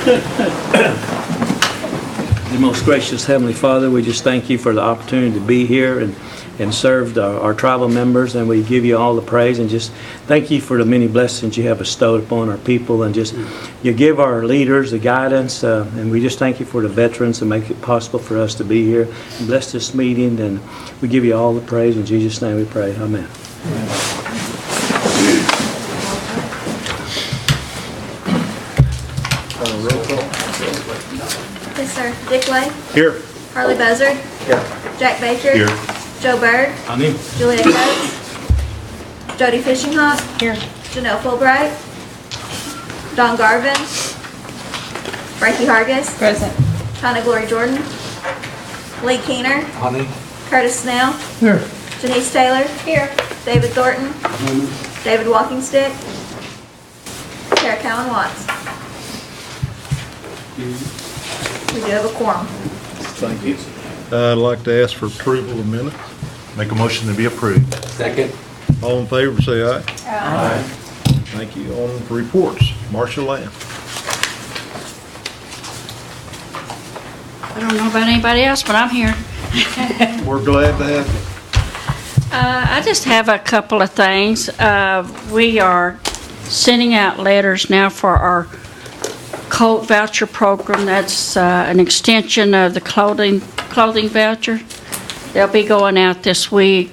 The most gracious Heavenly Father, we just thank you for the opportunity to be here and serve our tribal members, and we give you all the praise and just thank you for the many blessings you have bestowed upon our people, and just you give our leaders the guidance, and we just thank you for the veterans and make it possible for us to be here. And bless this meeting, and we give you all the praise. In Jesus' name we pray. Amen. Roll call. Yes, sir. Dick Lay. Here. Harley Buzzard. Here. Jack Baker. Here. Joe Bird. I'm in. Julia Coates. Jody Fishinghawk. Here. Janelle Fulbright. Don Garvin. Frankie Hargis. Present. China Glory Jordan. Lee Keener. Honey. Curtis Snell. Here. Janice Taylor. Here. David Thornton. David Walkingstick. Tara Cowan Watts. We do have a quorum. Thank you. I'd like to ask for approval of minutes. Make a motion to be approved. Second. All in favor, say aye. Aye. Thank you. On for reports. Marcia Lamb. I don't know about anybody else, but I'm here. We're glad to have you. I just have a couple of things. We are sending out letters now for our coat voucher program. That's an extension of the clothing voucher. They'll be going out this week.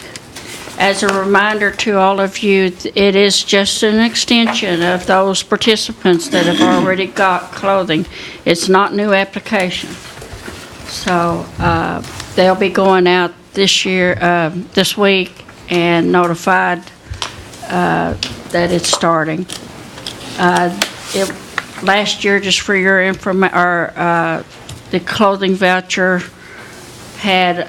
As a reminder to all of you, it is just an extension of those participants that have already got clothing. It's not new application. So they'll be going out this week and notified that it's starting. Last year, just for your information, the clothing voucher had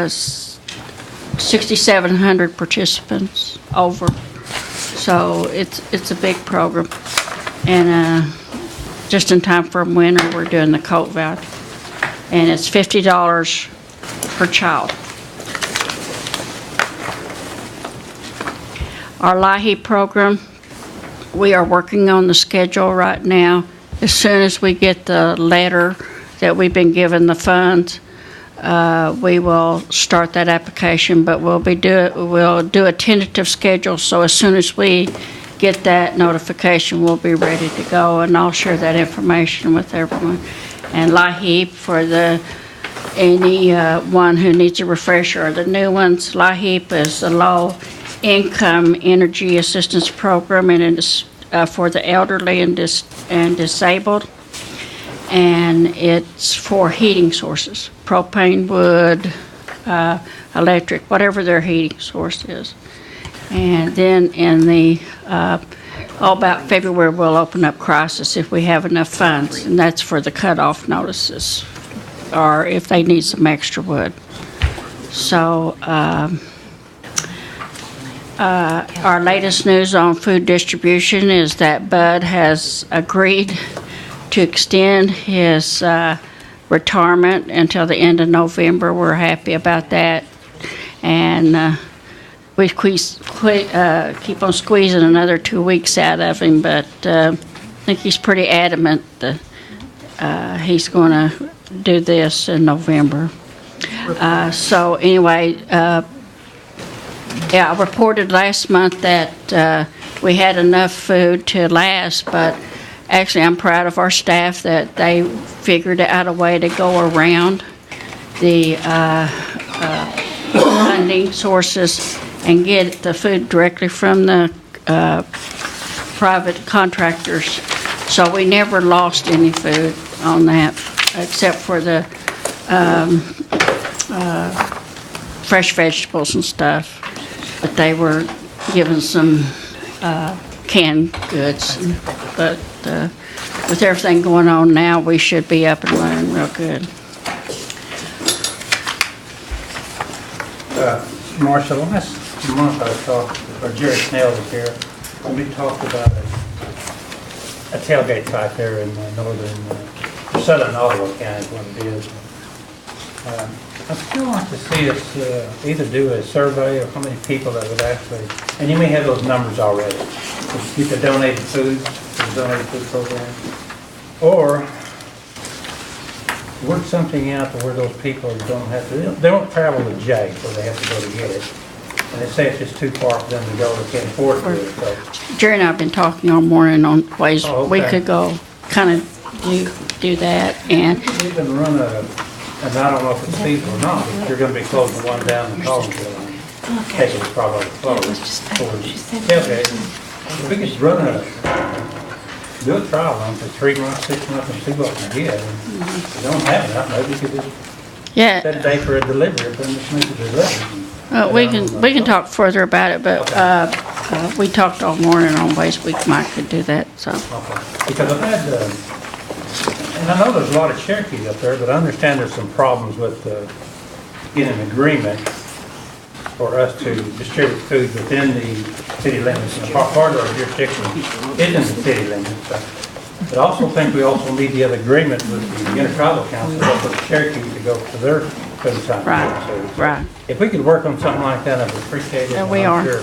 6,700 participants over. So it's a big program. And just in time for winter, we're doing the coat voucher. And it's $50 per child. Our LIHEAP program, we are working on the schedule right now. As soon as we get the letter that we've been given the funds, we will start that application, but we'll do a tentative schedule, so as soon as we get that notification, we'll be ready to go, and I'll share that information with everyone. And LIHEAP, for anyone who needs a refresher, or the new ones, LIHEAP is the Low Income Energy Assistance Program, and it is for the elderly and disabled, and it's for heating sources, propane, wood, electric, whatever their heating source is. And then in the about February, we'll open up crisis if we have enough funds, and that's for the cutoff notices, or if they need some extra wood. So our latest news on food distribution is that Bud has agreed to extend his retirement until the end of November. We're happy about that, and we keep on squeezing another 2 weeks out of him, but I think he's pretty adamant that he's going to do this in November. So anyway, yeah, I reported last month that we had enough food to last, but actually I'm proud of our staff that they figured out a way to go around the funding sources and get the food directly from the private contractors. So we never lost any food on that, except for the fresh vegetables and stuff. But they were given some canned goods. But with everything going on now, we should be up and running real good. Marcia, last month I talked, or Jerry Snell was here, and we talked about a tailgate site there in southern Ottawa County is what it is. I still want to see us either do a survey of how many people that would actually, and you may have those numbers already, people donated food to the donated food program. Or work something out to where those people don't have to, they don't travel to Jay, so they have to go to get it. And they say it's just too far for them to go, they can't afford to do it, so. Jerry and I have been talking all morning on ways Oh, we okay. could go kind of do that, and We can run a, and I don't know if it's feasible or not, but you're gonna be closing one down in Collinsville. Taking it probably close. Tailgate. If we could run do a trial run for 3 months, 6 months, and see what we get. And if we don't have enough, maybe we could just yeah, set a day for a delivery, if we just need to deliver. we can talk further about it, but we talked all morning on ways we might could do that, so. Okay. Because I've had, and I know there's a lot of Cherokees up there, but I understand there's some problems with getting an agreement for us to distribute food within the city limits. And part of our jurisdiction is in the city limits. But I also think we also need the other agreement with the Intertribal Council for the Cherokee to go to their food time. Right, So right. if we could work on something like that, I'd appreciate it. Yeah, we And I'm are. sure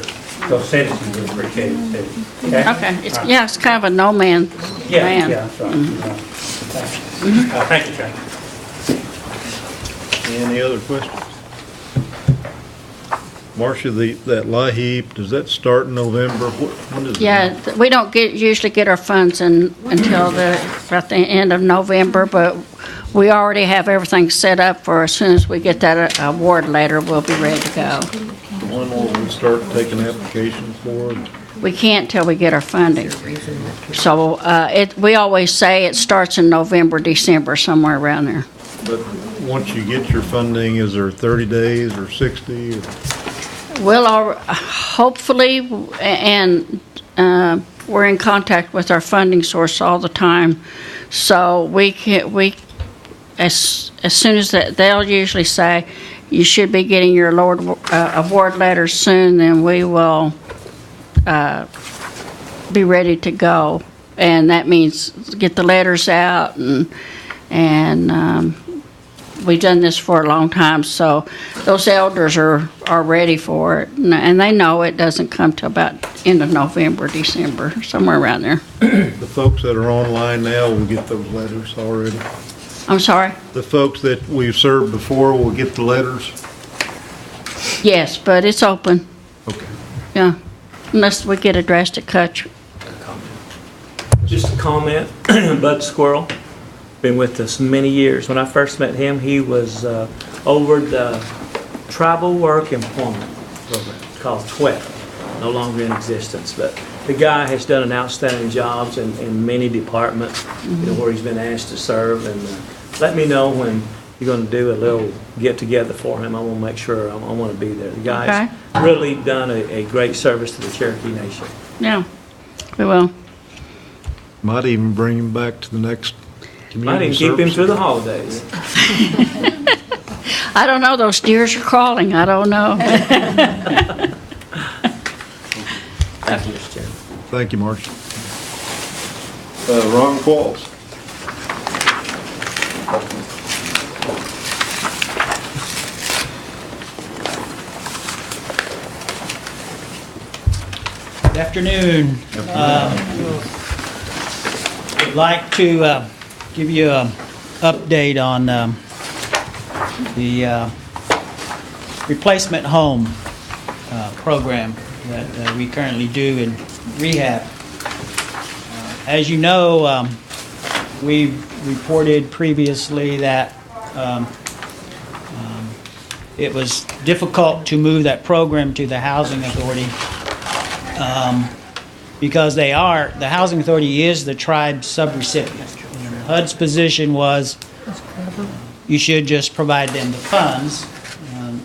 those citizens would appreciate it too. Okay, it's kind of a no man Yeah, land. yeah, that's right. Thank you, Frank. Any other questions? Marcia, that LIHEAP, does that start in November? When does it? Yeah, we don't usually get our funds until about the end of November, but we already have everything set up for as soon as we get that award letter, we'll be ready to go. When will we start taking applications for it? We can't till we get our funding. So we always say it starts in November, December, somewhere around there. But once you get your funding, is there 30 days or 60? Or? We'll hopefully, and we're in contact with our funding source all the time, so as soon as they'll usually say you should be getting your award letter soon, then we will be ready to go, and that means get the letters out and we've done this for a long time, so those elders are ready for it, and they know it doesn't come till about end of November, December, somewhere around there. The folks that are online now will get those letters already. I'm sorry? The folks that we've served before will get the letters? Yes, but it's open, Okay. yeah, unless we get a drastic cut. Just a comment, Bud Squirrel, been with us many years. When I first met him, he was over the Tribal Work Employment Program called TWEP, no longer in existence. But the guy has done an outstanding job in many departments, where he's been asked to serve. And let me know when you're going to do a little get-together for him. I want to make sure I want to be there. The guy's really done a great service to the Cherokee Nation. Yeah, we will. Might even bring him back to the next Might community even keep him service. through the holidays. I don't know, those deers are crawling, I don't know. Thank you, Mr. Chairman. Thank you, Marcia. Ron Qualls. Good afternoon. I'd like to give you an update on the replacement home program that we currently do in rehab. As you know, we reported previously that it was difficult to move that program to the Housing Authority because the Housing Authority is the tribe's subrecipient. HUD's position was you should just provide them the funds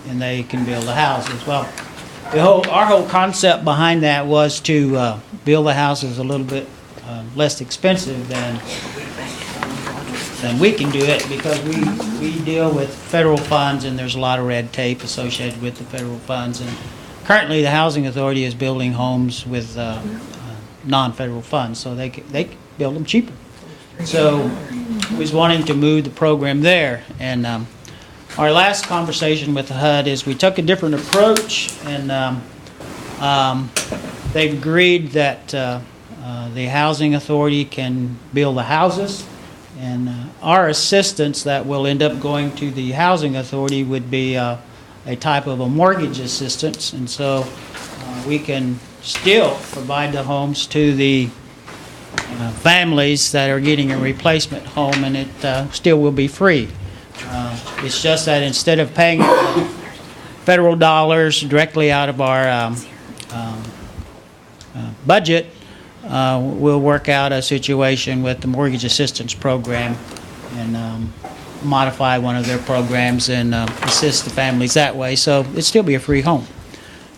and they can build the houses. Well, our whole concept behind that was to build the houses a little bit less expensive than we can do it, because we deal with federal funds and there's a lot of red tape associated with the federal funds. And currently the Housing Authority is building homes with non-federal funds, so they build them cheaper. So we was wanting to move the program there, and our last conversation with the HUD is we took a different approach, and they've agreed that the Housing Authority can build the houses, And our assistance that will end up going to the Housing Authority would be a type of a mortgage assistance. And so we can still provide the homes to the families that are getting a replacement home, and it still will be free. It's just that instead of paying federal dollars directly out of our budget, we'll work out a situation with the mortgage assistance program and modify one of their programs and assist the families that way. So it'd still be a free home.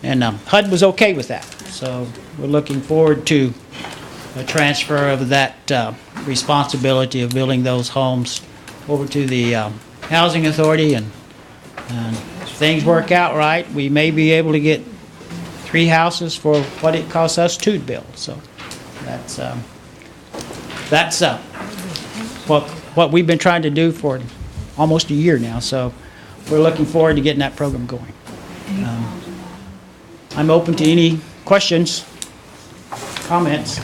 And HUD was okay with that. So we're looking forward to a transfer of that responsibility of building those homes over to the Housing Authority. And if things work out right, we may be able to get 3 houses for what it costs us 2 to build. So that's what we've been trying to do for almost a year now. So we're looking forward to getting that program going. I'm open to any questions, comments.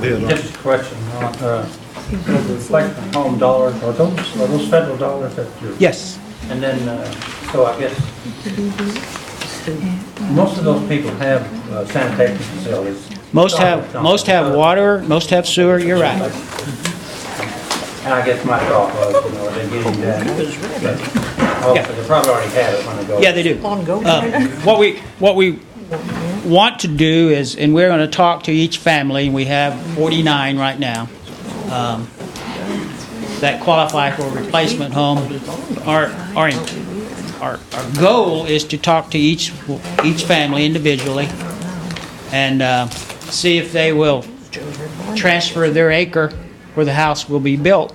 Just a question, the reflecting home dollars, are those federal dollars that you're? Yes. And then, so I guess, most of those people have sanitation facilities. Most have water, most have sewer, you're right. And I guess my thought was, they're getting that. But also, they probably already have it when they go. Yeah, they do. What we want to do is, and we're going to talk to each family, and we have 49 right now, that qualify for a replacement home. Our goal is to talk to each family individually and see if they will transfer their acre where the house will be built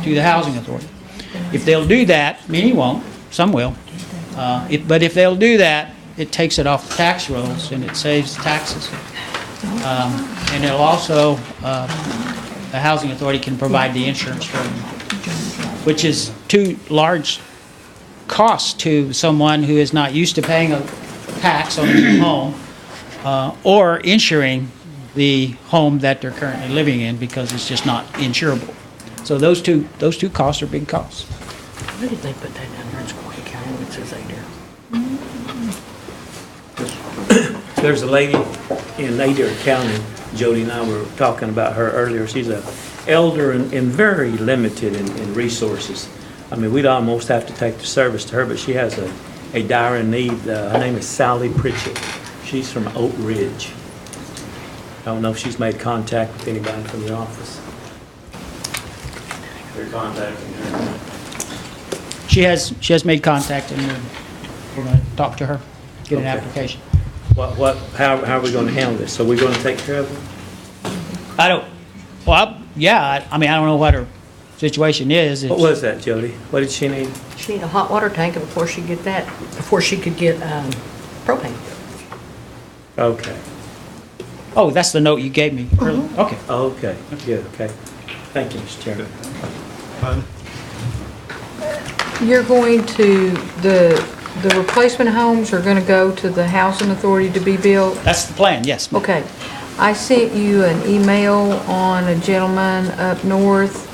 to the Housing Authority. If they'll do that, many won't, some will, but if they'll do that, it takes it off the tax rolls and it saves taxes. And it'll also, the Housing Authority can provide the insurance for them, which is too large cost to someone who is not used to paying a tax on their home or insuring the home that they're currently living in because it's just not insurable. So those two costs are big costs. Why did they put that down there in Sequoia County when it says they do? There's a lady in Adair County, Jody and I were talking about her earlier. She's an elder and very limited in resources. I mean, we'd almost have to take the service to her, but she has a dire need. Her name is Sally Pritchett. She's from Oak Ridge. I don't know if she's made contact with anybody from the office. They're contacting her. She has made contact, and we're going to talk to her, get an Okay. application. How are we going to handle this? So we're going to take care of it? I don't know what her situation is. What was that, Jody? What did she need? She need a hot water tank before she could get propane. Okay. Oh, that's the note you gave me earlier. Okay. Okay. Good. Okay. Thank you, Mr. Chairman. Fine. You're going to, the replacement homes are going to go to the Housing Authority to be built? That's the plan, yes. Okay. I sent you an email on a gentleman up north.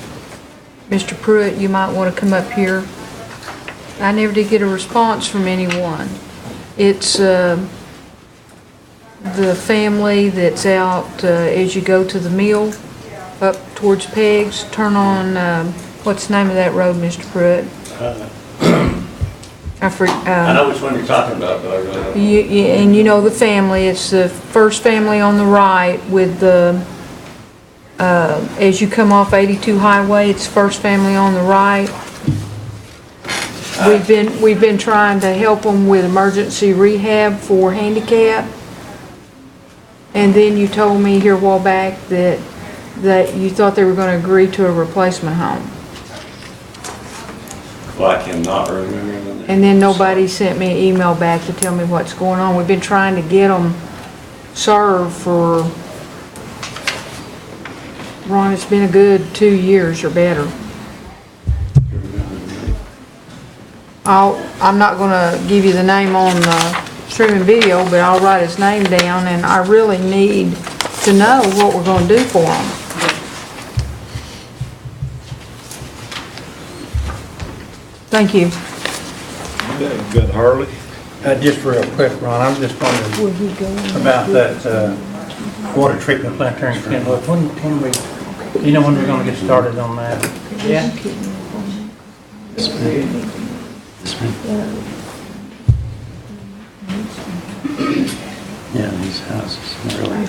Mr. Pruitt, you might want to come up here. I never did get a response from anyone. It's the family that's out as you go to the mill up towards Peggs. Turn on, what's the name of that road, Mr. Pruitt? I know which one you're talking about, but I really don't. And you know the family. It's the first family on the right with the, as you come off 82 Highway, it's first family on the right. We've been trying to help them with emergency rehab for handicap. And then you told me here a while back that you thought they were going to agree to a replacement home. Well, I cannot remember that. And then nobody sent me an email back to tell me what's going on. We've been trying to get them served for, Ron, it's been a good 2 years or better. I'm not going to give you the name on the streaming video, but I'll write his name down, and I really need to know what we're going to do for him. Thank you. Okay, got Harley. Just real quick, Ron, I'm just wondering about that water treatment plant there in Kenwood. When we, you know when we're gonna get started on that? Yeah. Yeah, these houses, really.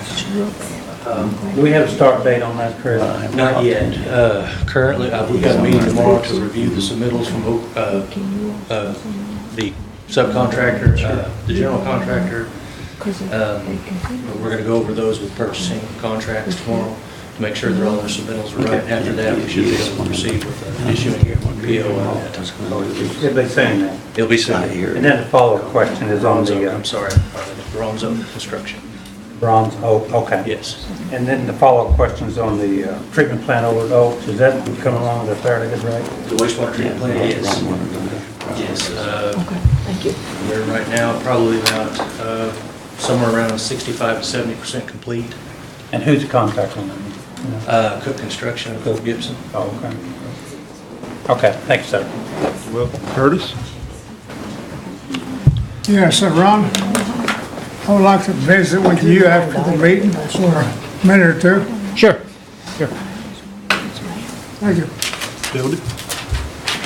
Do we have a start date on that, Chris? Not yet. Currently, we've got a meeting tomorrow to review the submittals from the subcontractor, the general contractor. We're going to go over those with purchasing contracts tomorrow to make sure that all their submittals are right. After that, we should be able to proceed with issuing a PO on that. Did they say that? It'll be soon. And then the follow-up question is on the I'm sorry, Bronze Oak Construction. bronze oak, okay. Yes. And then the follow-up question is on the treatment plant over at Oaks. Is that coming along at a fairly good rate? The wastewater treatment plant, yes. Yes. Okay, thank you. We're right now probably about somewhere around 65 to 70% complete. And who's the contractor on that? Cook Construction, Cook Gibson. Oh, okay. Okay, thanks, sir. Well, Curtis? Yeah, so Ron, I would like to visit with you after the meeting for a minute or two. Sure. Sure. Thank you. Jody?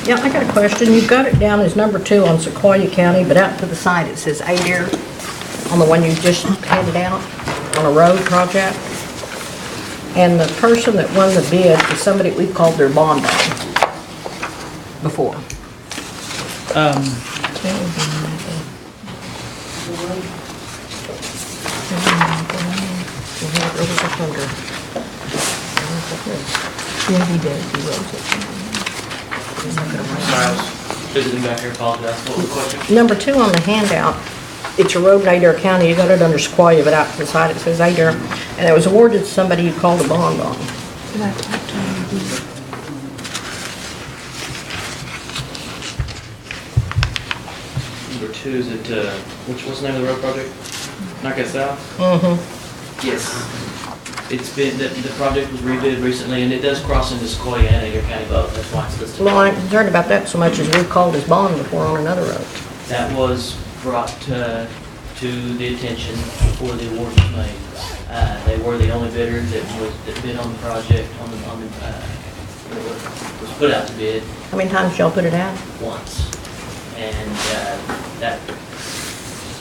Yeah, I got a question. You've got it down as number 2 on Sequoia County, but out to the side it says Adair on the one you just handed out on a road project. And the person that won the bid is somebody we've called their bond on before. Yeah, he does. He wrote it. Sorry, I was visiting back here, apologize. What was the question? Number 2 on the handout, it's a road in Adair County. You got it under Sequoia, but out to the side it says Adair. And it was awarded to somebody you called a bond on. Did I talk to you? Number 2 is it, which was the name of the road project? Knockout South? Mm-hmm. Yes. It's been, the project was rebid recently, and it does cross into Sequoia and Adair County both. That's why it's listed. Well, I ain't concerned about that so much as we called his bond before on another road. That was brought to the attention before the award was made. They were the only bidder that bid on the project, that was put out to bid How many times y'all put it out? once. And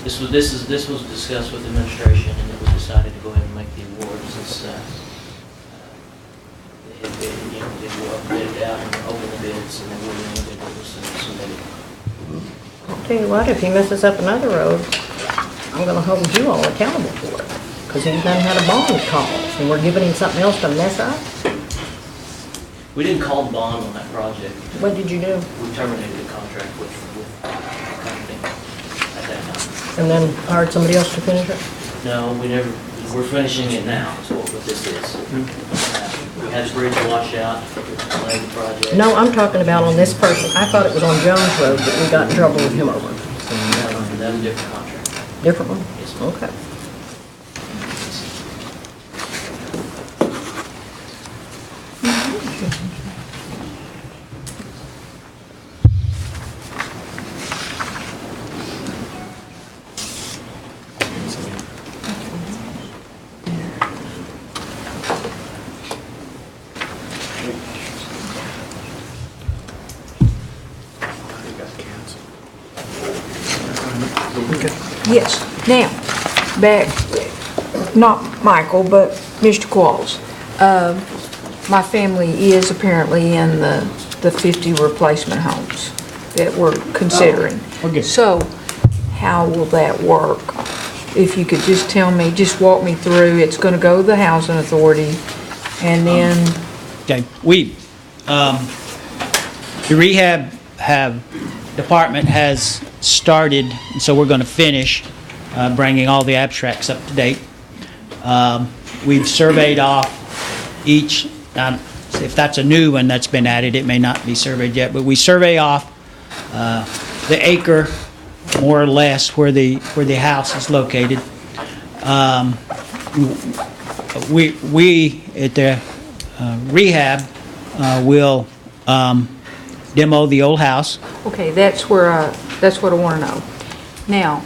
this was discussed with administration, and it was decided to go ahead and make the award since they had bid, they bid it out and open the bids, and then we were the only bid that was submitted. I'll tell you what, if he messes up another road, I'm gonna hold you all accountable for it. Because he's done had a bond call, and we're giving him something else to mess up? We didn't call the bond on that project. What did you do? We terminated the contract with the company at that time. And then hired somebody else to finish it? No, we're finishing it now, is what this is. We had a bridge wash out, delayed the project. No, I'm talking about on this person. I thought it was on Jones Road that we got in trouble with him over. That was a different contract. Different one? Yes, ma'am. Okay. Yes. Now, back, not Michael, but Mr. Qualls. My family is apparently in the 50 replacement homes that we're considering. Okay. So, how will that work? If you could just tell me, just walk me through, it's gonna go to the housing authority, and then, Okay, the rehab department has started, so we're going to finish bringing all the abstracts up to date. We've surveyed off each, if that's a new one that's been added, it may not be surveyed yet, but we survey off the acre, more or less, where the house is located. We at the rehab will demo the old house. Okay, that's what I want to know. Now,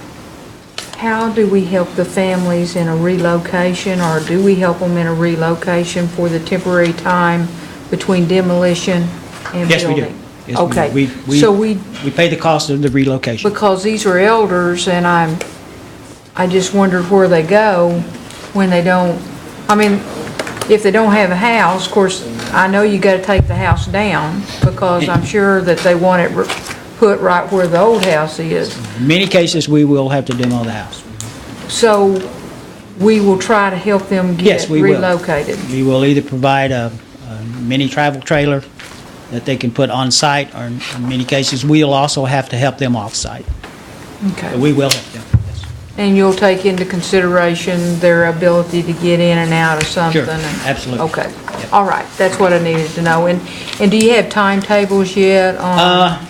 how do we help the families in a relocation, or do we help them in a relocation for the temporary time between demolition and Yes, we do. building? Yes, we do. Okay, We so we, pay the cost of the relocation. because these are elders, and I just wondered where they go when they don't, I mean, if they don't have a house, of course, I know you gotta take the house down, because I'm sure that they want it put right where the old house is. In many cases, we will have to demo the house. So we will try to help them Yes, get we will. relocated. We will either provide a mini travel trailer that they can put on site, or in many cases, we'll also have to help them off site. Okay. But we will help them, yes. And you'll take into consideration their ability to get in and out of something? Sure, absolutely. Okay, all right, that's what I needed to know. And do you have timetables yet on?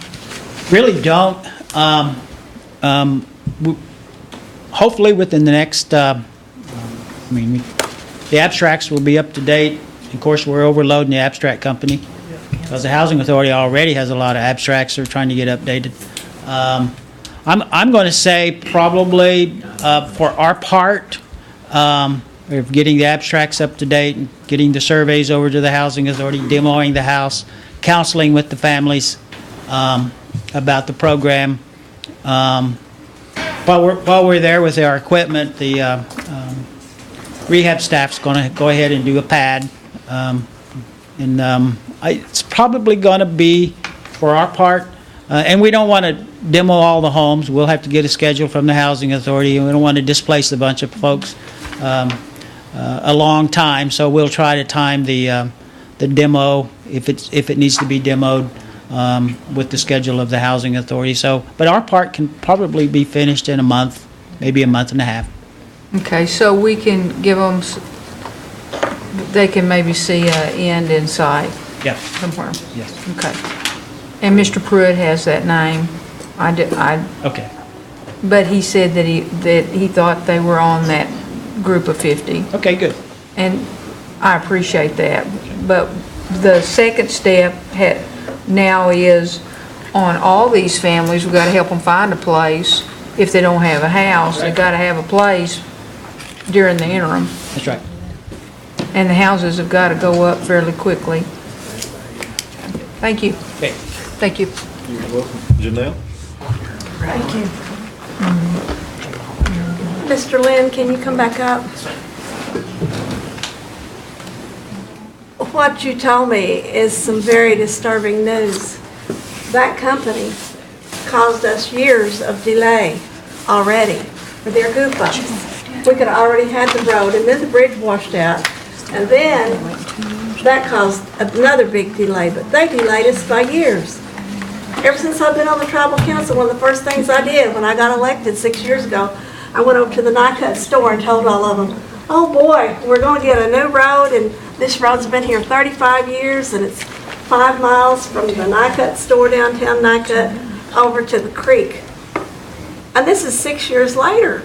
Really don't. Hopefully within the next, the abstracts will be up to date. Of course, we're overloading the abstract company, because the Housing Authority already has a lot of abstracts they're trying to get updated. I'm going to say probably for our part, of getting the abstracts up to date, and getting the surveys over to the Housing Authority, demoing the house, counseling with the families about the program. While we're there with our equipment, the rehab staff's going to go ahead and do a pad. It's probably going to be, for our part, and we don't want to demo all the homes. We'll have to get a schedule from the Housing Authority, and we don't want to displace a bunch of folks a long time. So we'll try to time the demo, if it needs to be demoed, with the schedule of the Housing Authority. So, but our part can probably be finished in a month, maybe a month and a half. Okay, so we can give them, they can maybe see an end in sight Yeah. somewhere? Yes. Okay. And Mr. Pruitt has that name. Okay. But he said that he thought they were on that group of 50. Okay, good. And I appreciate that. But the second step now is on all these families, we've got to help them find a place. If they don't have a house, they've got to have a place during the interim. That's right. And the houses have got to go up fairly quickly. Thank you. Okay. Thank you. You're welcome. Janelle? Thank you. Mr. Lynn, can you come back up? What you told me is some very disturbing news. That company caused us years of delay already for their goof ups. We could have already had the road, and then the bridge washed out, and then that caused another big delay, but they delayed us by years. Ever since I've been on the tribal council, one of the first things I did when I got elected 6 years ago, I went over to the Nycut store and told all of them, oh boy, we're going to get a new road, and this road's been here 35 years, and it's 5 miles from the Nycut store, downtown Nycut, over to the creek. And this is 6 years later.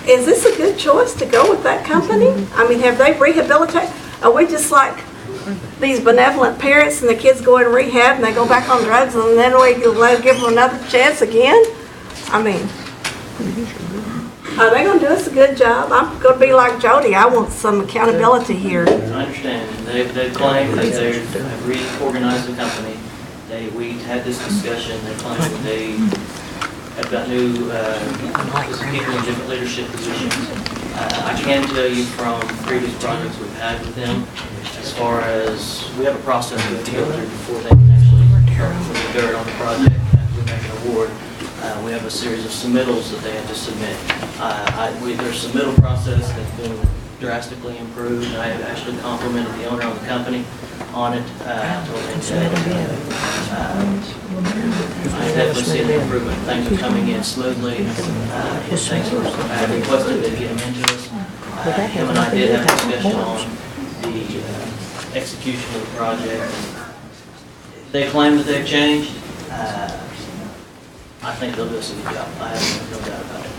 Is this a good choice to go with that company? I mean, have they rehabilitated? Are we just like these benevolent parents and the kids go in rehab and they go back on drugs and then we give them another chance again? I mean, are they going to do us a good job? I'm going to be like Jody. I want some accountability here. I understand. They've claimed that they have reorganized the company. We had this discussion. They claim that they have got new people in different leadership positions. I can tell you from previous projects we've had with them, as far as we have a process we have to go through before they can actually put the dirt on the project after we make an award. We have a series of submittals that they have to submit. Their submittal process has been drastically improved. I have actually complimented the owner of the company on it. I definitely see the improvement. Things are coming in smoothly. Things are, I have requested they get them into us. Him and I did have a discussion on the execution of the project. They claim that they've changed. I think they'll do us a good job. I have no doubt about it.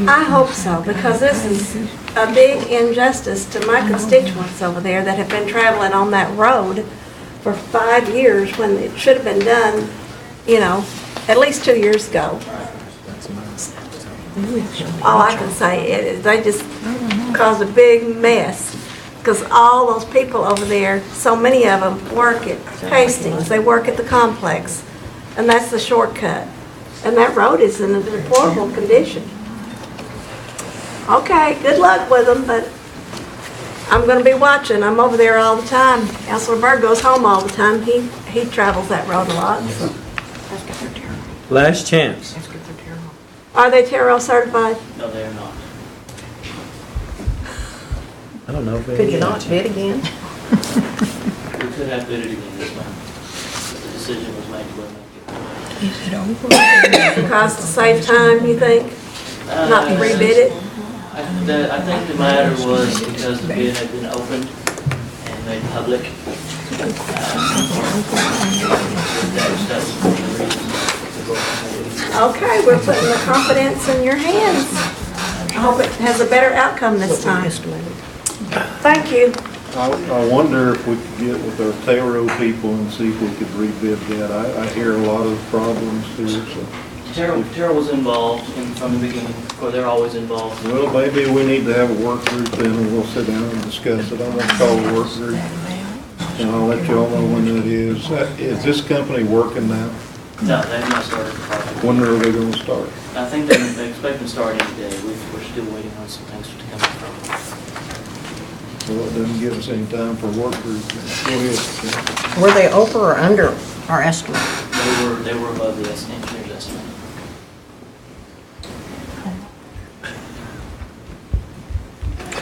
I hope so, because this is a big injustice to my constituents over there that have been traveling on that road for 5 years when it should have been done, at least 2 years ago. All I can say is they just caused a big mess. Because all those people over there, so many of them work at Hastings, they work at the complex, and that's the shortcut. And that road is in a deplorable condition. Okay, good luck with them, but I'm going to be watching. I'm over there all the time. Councilor Berg goes home all the time. He travels that road a lot. So. Last chance. Are they Terrell certified? No, they are not. I don't know if they. Could you not bid again? We could have bid it again this month. The decision was made to go make it. Is it over? Because to save time, you think? Not rebid it? I think the matter was because the bid had been opened and made public. Okay, we're putting the confidence in your hands. I hope it has a better outcome this time. Thank you. I wonder if we could get with our Taro people and see if we could rebid that. I hear a lot of problems here, so. Terrell was involved from the beginning, or they're always involved. Well, maybe we need to have a work group then, and we'll sit down and discuss it. I'm gonna call a work group, and I'll let you all know when that is. Is this company working now? No, they have not started the project. When are they gonna start? I think they expect them to start any day. We're still waiting on some things to come from. Well, it doesn't give us any time for a work group. Go ahead. Were they over or under our estimate? They were above the engineer's estimate.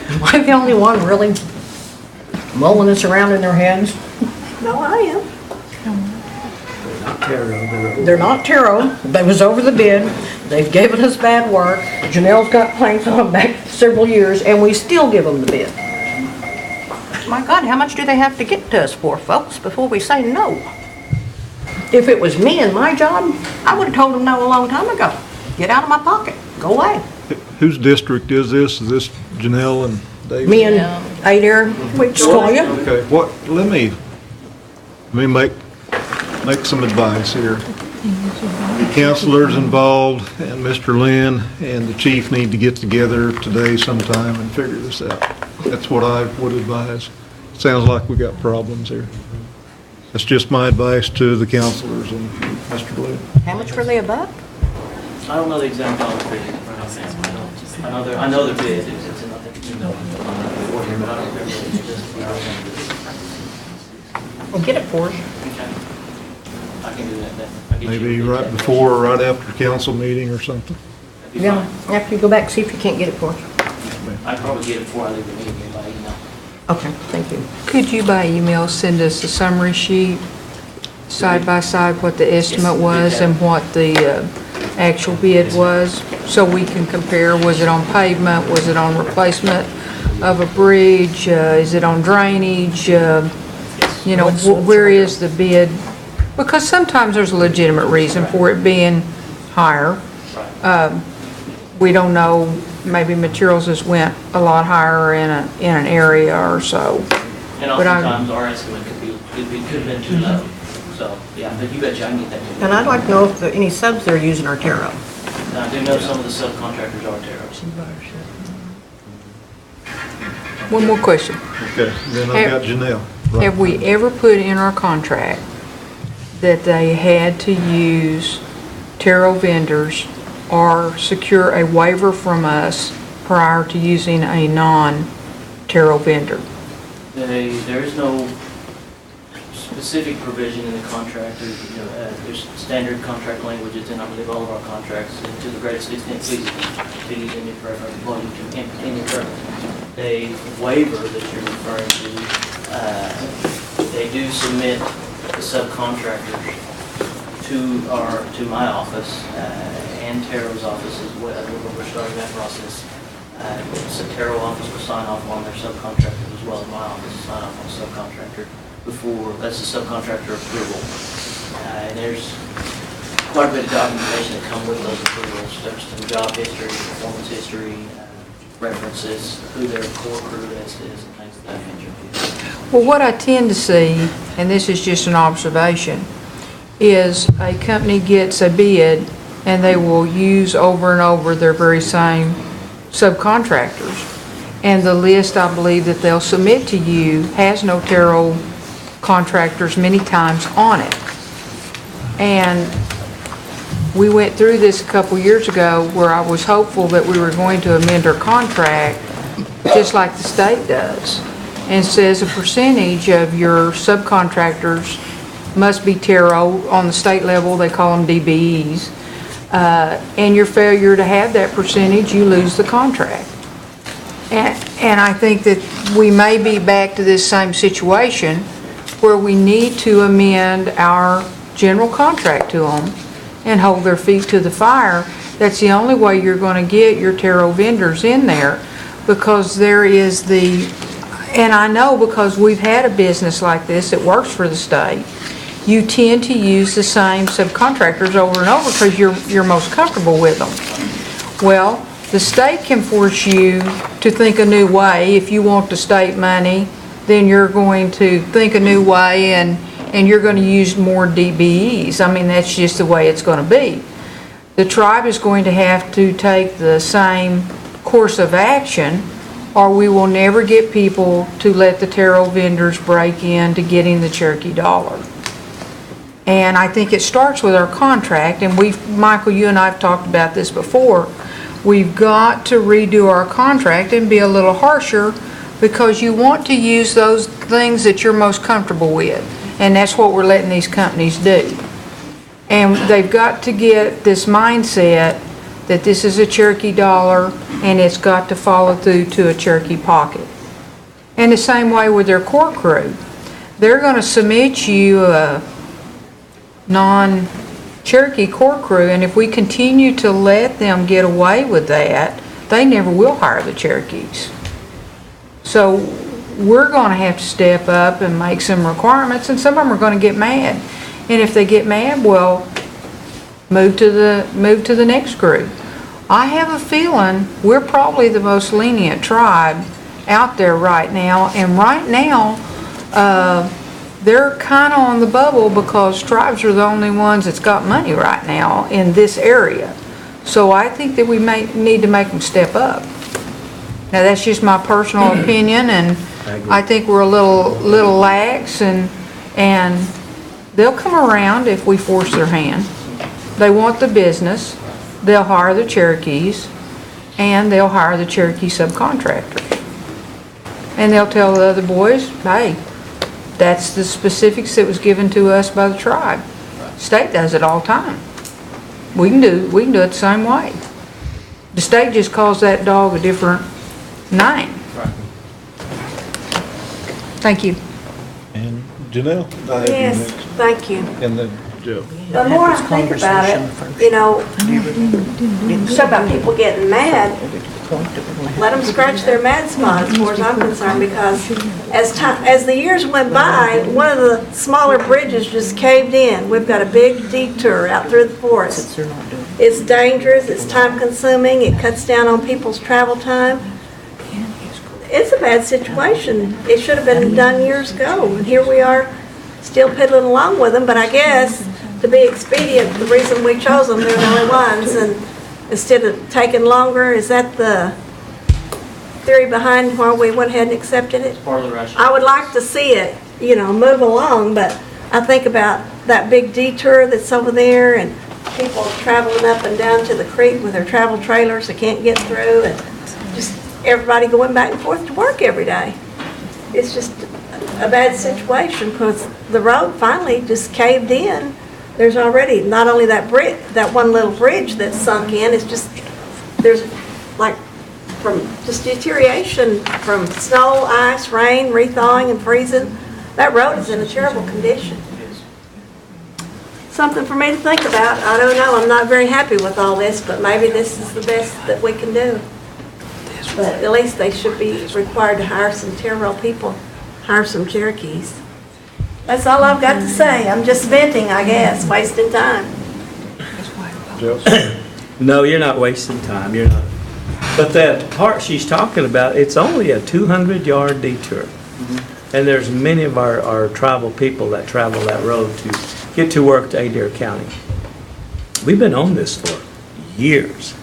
Am I the only one really mulling this around in their heads? No, I am. They're not Taro. They was over the bid. They've given us bad work. Janelle's got claims on them back several years, and we still give them the bid. My God, how much do they have to get to us for, folks, before we say no? If it was me and my job, I would have told them no a long time ago. Get out of my pocket. Go away. Whose district is this? Is this Janelle and David? Me and Adair, Sequoia. Okay, let me make some advice here. The counselors involved and Mr. Lynn and the chief need to get together today sometime and figure this out. That's what I would advise. Sounds like we got problems here. That's just my advice to the counselors and Mr. Lynn. How much were they above? I don't know the exact dollar figure. I know the bid. It's nothing. But I don't remember. It's just. Well, get it for us. Okay. I can do that then. I'll get Maybe you right before or right after council meeting or something. That'd be Yeah, fine. after you go back, see if you can't get it for us. I'd probably get it before I leave the meeting by email. Okay, thank you. Could you by email send us a summary sheet, side by side, what the estimate was and what the actual bid was, so we can compare? Was it on pavement? Was it on replacement of a bridge? Is it on drainage? Where is the bid? Because sometimes there's a legitimate reason for it being higher. We don't know, maybe materials just went a lot higher in an area or so. And But oftentimes our estimate could have been too low. So, yeah, but you betcha I can get that to you. And I'd like to know if any subs they're using are Taro. And I do know some of the subcontractors are Terrell. One more question. Okay, then I've got Janelle. Right. Have we ever put in our contract that they had to use Taro vendors or secure a waiver from us prior to using a non-Taro vendor? There is no specific provision in the contract. There's standard contract language that's in, I believe, all of our contracts, and to the greatest extent feasible to use in your preference. Well, you can in your preference. The waiver that you're referring to, they do submit the subcontractors to my office and Taro's office as well. When we're starting that process, the Taro office will sign off on their subcontractor as well as my office will sign off on the subcontractor before, that's the subcontractor approval. And there's quite a bit of documentation that come with those approvals. There's some job history, performance history, references, who their core crew list is, and things of that nature. Well, what I tend to see, and this is just an observation, is a company gets a bid and they will use over and over their very same subcontractors. And the list, I believe, that they'll submit to you has no Terrell contractors many times on it. And we went through this a couple years ago where I was hopeful that we were going to amend our contract just like the state does, and says a percentage of your subcontractors must be Terrell. On the state level, they call them DBEs. And your failure to have that percentage, you lose the contract. And I think that we may be back to this same situation where we need to amend our general contract to them and hold their feet to the fire. That's the only way you're going to get your Terrell vendors in there, because there is and I know because we've had a business like this that works for the state, you tend to use the same subcontractors over and over because you're most comfortable with them. Well, the state can force you to think a new way. If you want the state money, then you're going to think a new way and you're going to use more DBEs. I mean, that's just the way it's going to be. The tribe is going to have to take the same course of action, or we will never get people to let the Terrell vendors break into getting the Cherokee dollar. And I think it starts with our contract, and Michael, you and I have talked about this before. We've got to redo our contract and be a little harsher, because you want to use those things that you're most comfortable with, and that's what we're letting these companies do. And they've got to get this mindset that this is a Cherokee dollar and it's got to follow through to a Cherokee pocket. And the same way with their core crew. They're going to submit you a non-Cherokee core crew, and if we continue to let them get away with that, they never will hire the Cherokees. So we're going to have to step up and make some requirements, and some of them are going to get mad. And if they get mad, well, move to the next group. I have a feeling we're probably the most lenient tribe out there right now, and right now they're kind of on the bubble because tribes are the only ones that's got money right now in this area. So I think that we may need to make them step up. Now, that's just my personal opinion, and I think we're a little lax, and they'll come around if we force their hand. They want the business, they'll hire the Cherokees, and they'll hire the Cherokee subcontractors. And they'll tell the other boys, hey, that's the specifics that was given to us by the tribe. State does it all the time. We can do it the same way. The state just calls that dog a different name. Thank you. And Janelle? Yes, thank you. And then Joe. The more I think about it, so about people getting mad, let them scratch their mad spot as far as I'm concerned, because as the years went by, one of the smaller bridges just caved in. We've got a big detour out through the forest. It's dangerous, it's time consuming, it cuts down on people's travel time. It's a bad situation. It should have been done years ago, and here we are still piddling along with them. But I guess to be expedient, the reason we chose them, they're the only ones, and instead of taking longer, is that the theory behind why we went ahead and accepted it? Part of the rationale. I would like to see it, move along, but I think about that big detour that's over there, and people traveling up and down to the creek with their travel trailers that can't get through, and just everybody going back and forth to work every day. It's just a bad situation because the road finally just caved in. There's already not only that one little bridge that's sunk in, it's just, there's like from just deterioration from snow, ice, rain, rethawing and freezing. That road is in a terrible condition. Something for me to think about. I don't know, I'm not very happy with all this, but maybe this is the best that we can do. But at least they should be required to hire some Terrell people, hire some Cherokees. That's all I've got to say. I'm just venting, I guess, wasting time. Joe? No, you're not wasting time, you're not. But that part she's talking about, it's only a 200-yard detour. And there's many of our tribal people that travel that road to get to work to Adair County. We've been on this for years.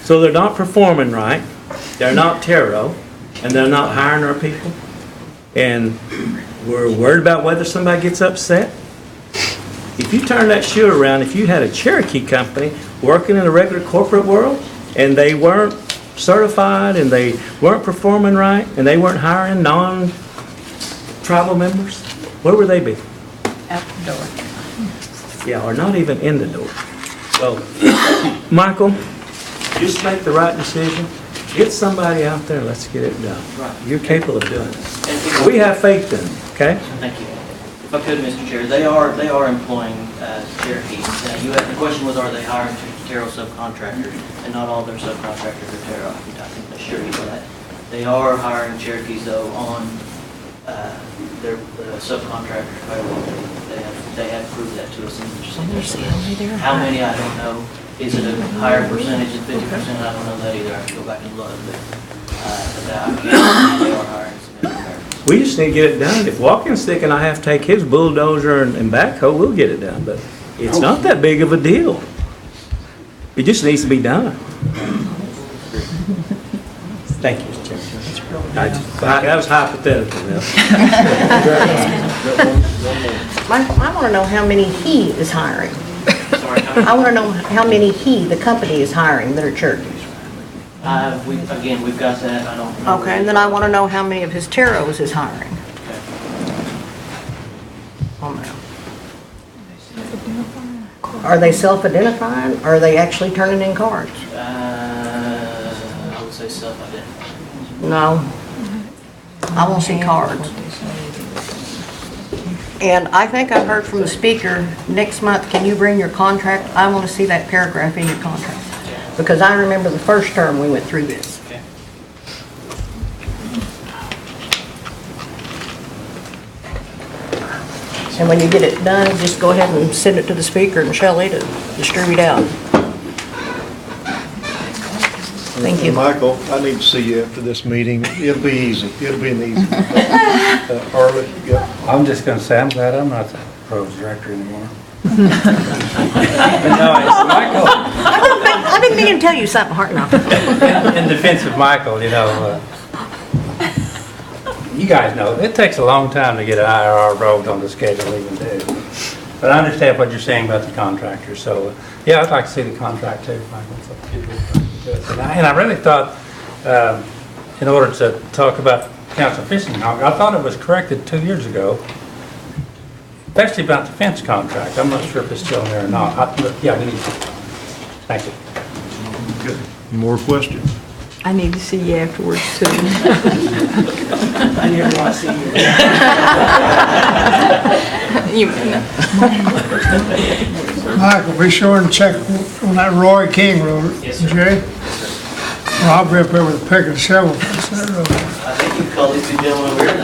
So they're not performing right, they're not Taro, and they're not hiring our people. And we're worried about whether somebody gets upset. If you turn that shoe around, if you had a Cherokee company working in a regular corporate world, and they weren't certified, and they weren't performing right, and they weren't hiring non-tribal members, where would they be? Out the door. Yeah, or not even in the door. So, Michael, just make the right decision. Get somebody out there, and let's get it done. You're capable of doing it. We have faith in them, okay? Thank you. If I could, Mr. Chair, they are employing Cherokees. The question was, are they hiring Taro subcontractors? And not all their subcontractors are Taro. I can assure you that. They are hiring Cherokees, though, on their subcontractor payroll. They have proved that to us. How many, I don't know. Is it a higher percentage than 50%? I don't know that either. I have to go back and look. But they are hiring some Americans. We just need to get it done. If Walking Stick and I have to take his bulldozer and backhoe, we'll get it done. But it's not that big of a deal. It just needs to be done. Thank you, Mr. Chairman. That was hypothetical. I want to know how many he is hiring. I want to know how many the company is hiring that are Cherokees. We've got that. I don't know. Okay, and then I want to know how many of his Taros is hiring. Are they self-identifying, or are they actually turning in cards? I would say self-identified. No. I want to see cards. And I think I heard from the speaker, next month, can you bring your contract? I want to see that paragraph in your contract. Because I remember the first term we went through this. Okay. And when you get it done, just go ahead and send it to the speaker and Shelley to distribute out. Thank you. Michael, I need to see you after this meeting. It'll be easy. It'll be an easy. Harley, yeah. I'm just gonna say, I'm glad I'm not the pros director anymore. But no, it's Michael. I didn't mean to tell you something, Hart. In defense of Michael, you guys know, it takes a long time to get an IRR road on the schedule even too. But I understand what you're saying about the contractor, so, yeah, I'd like to see the contract too, Michael. And I really thought, in order to talk about council fishing hog, I thought it was corrected 2 years ago, especially about the fence contract. I'm not sure if it's still in there or not. Yeah, we need to. Thank you. Good. More questions? I need to see you afterwards too. I never want to see you. Michael, be sure and check on that Roy King Road, Yes, sir. Jay. Well, I'll be up there with a pick and shovel across that road. I think you call these two gentlemen over here and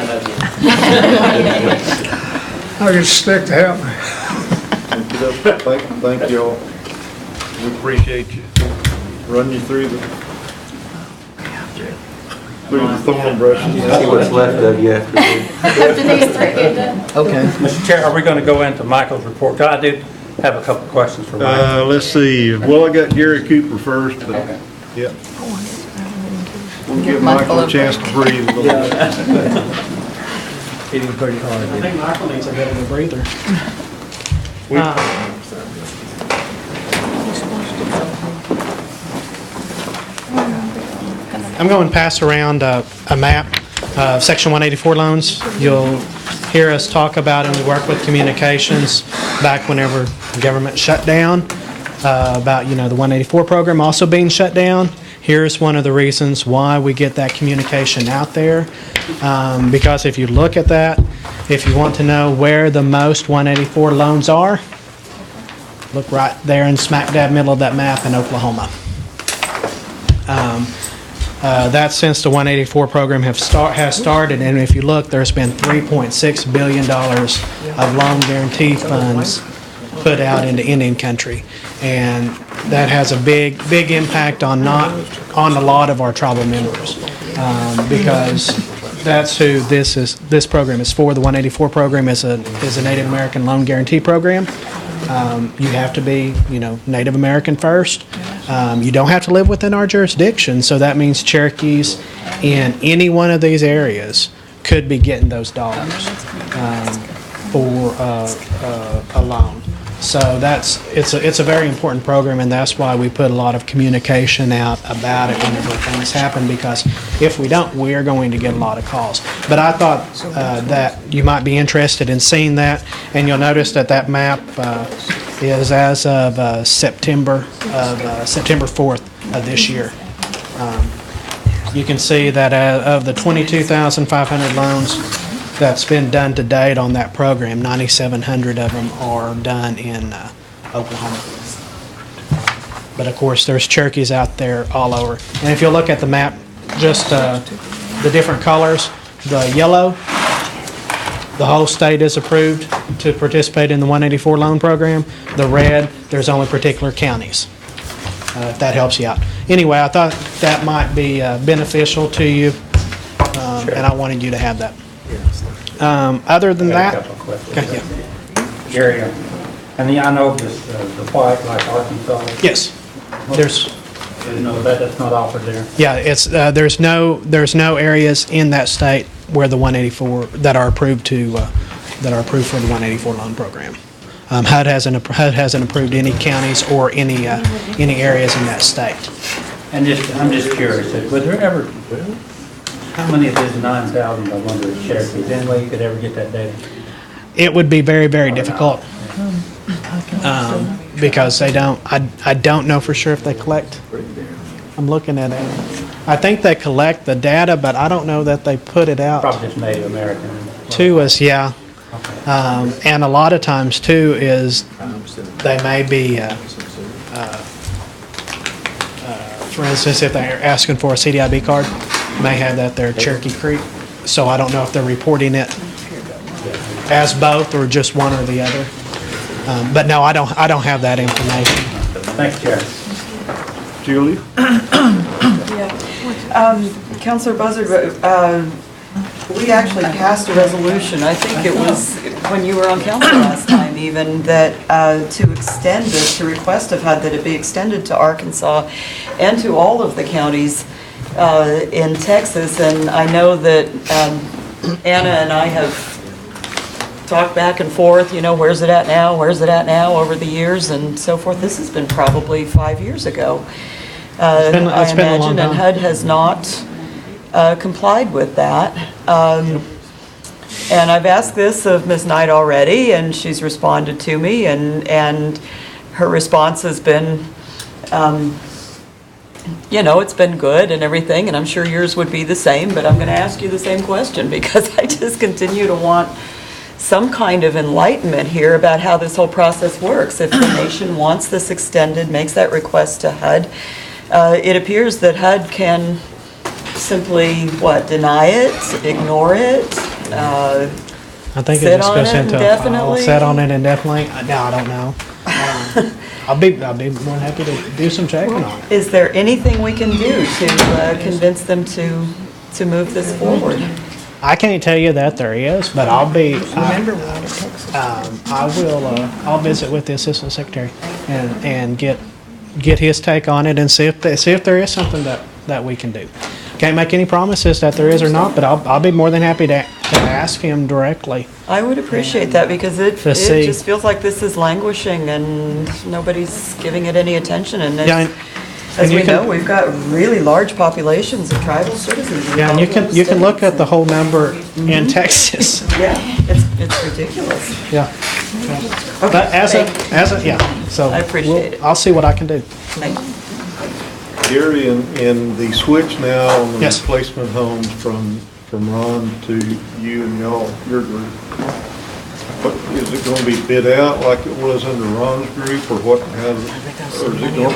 I'll get a stick to help me. Thank you all. We appreciate you. Run you through the thorn brushes. That's what's left of you after this. Okay. Mr. Chair, are we going to go into Michael's report? I did have a couple of questions for Michael. Let's see. Well, I got Gary Cooper first, but yeah. We'll give Michael a chance to breathe a little bit. Hitting pretty hard. I think Michael needs a bit of a breather. I'm going to pass around a map of Section 184 loans. You'll hear us talk about and we work with communications back whenever the government shut down, about, the 184 program also being shut down. Here's one of the reasons why we get that communication out there. Because if you look at that, if you want to know where the most 184 loans are, look right there in smack dab middle of that map in Oklahoma. That's since the 184 program has started, and if you look, there's been $3.6 billion of loan guarantee funds put out into Indian country, and that has a big impact on a lot of our tribal members, because That's who this program is for. The 184 program is a Native American loan guarantee program. You have to be, Native American first. You don't have to live within our jurisdiction, so that means Cherokees in any one of these areas could be getting those dollars for a loan. So it's a very important program, and that's why we put a lot of communication out about it whenever things happen, because if we don't, we are going to get a lot of calls. But I thought that you might be interested in seeing that, and you'll notice that map is as of September 4th of this year. You can see that of the 22,500 loans that's been done to date on that program, 9,700 of them are done in Oklahoma. But of course, there's Cherokees out there all over. And if you look at the map, just the different colors, the yellow, the whole state is approved to participate in the 184 loan program. The red, there's only particular counties, if that helps you out. Anyway, I thought that might be beneficial to you, and I wanted you to have that. Other than Got that, a couple of questions. okay, yeah. Gary, and I know this, the white, like Arkansas. Yes, there's. No, that's not offered there. Yeah, it's there's no areas in that state where the 184 that are approved for the 184 loan program. HUD hasn't approved any counties or any areas in that state. And I'm just curious, was there ever, how many of these 9,000, I wonder, is Cherokee? Any way you could ever get that data? It would be very, very difficult because they don't. I don't know for sure if they collect. I'm looking at it. I think they collect the data, but I don't know that they put it out Probably just Native American. to us. Yeah, and a lot of times too is they may be. For instance, if they're asking for a CDIB card, may have that there at Cherokee Creek. So I don't know if they're reporting it as both or just one or the other. But no, I don't have that information. Thanks, Chair. Julie? Councilor Buzzard, we actually passed a resolution, I think it was when you were on council last time even, that to extend this, to request of HUD that it be extended to Arkansas and to all of the counties in Texas. And I know that Anna and I have talked back and forth, where's it at now, over the years and so forth. This has been probably 5 years ago. I imagine, and HUD has not complied with that. And I've asked this of Ms. Knight already, and she's responded to me, and her response has been, it's been good and everything, and I'm sure yours would be the same, but I'm going to ask you the same question because I just continue to want some kind of enlightenment here about how this whole process works. If the nation wants this extended, makes that request to HUD, it appears that HUD can simply, deny it, ignore it, I think it just goes into set on it indefinitely. No, I don't know. I'll be more than happy to do some checking on it. Is there anything we can do to convince them to move this forward? I can't tell you that there is, but I'll visit with the assistant secretary and get his take on it and see if there is something that we can do. Can't make any promises that there is or not, but I'll be more than happy to ask him directly. I would appreciate that because it just feels like this is languishing and nobody's giving it any attention. And as we know, we've got really large populations of tribal citizens. Yeah, and you can look at the whole number in Texas. Yeah, it's ridiculous. Yeah. Okay, but yeah. So I appreciate it. I'll see what I can do. Thank you. Gary, in the switch now on the Yes. replacement homes from Ron to you and your group, what, is it going to be bid out like it was under Ron's group, or what?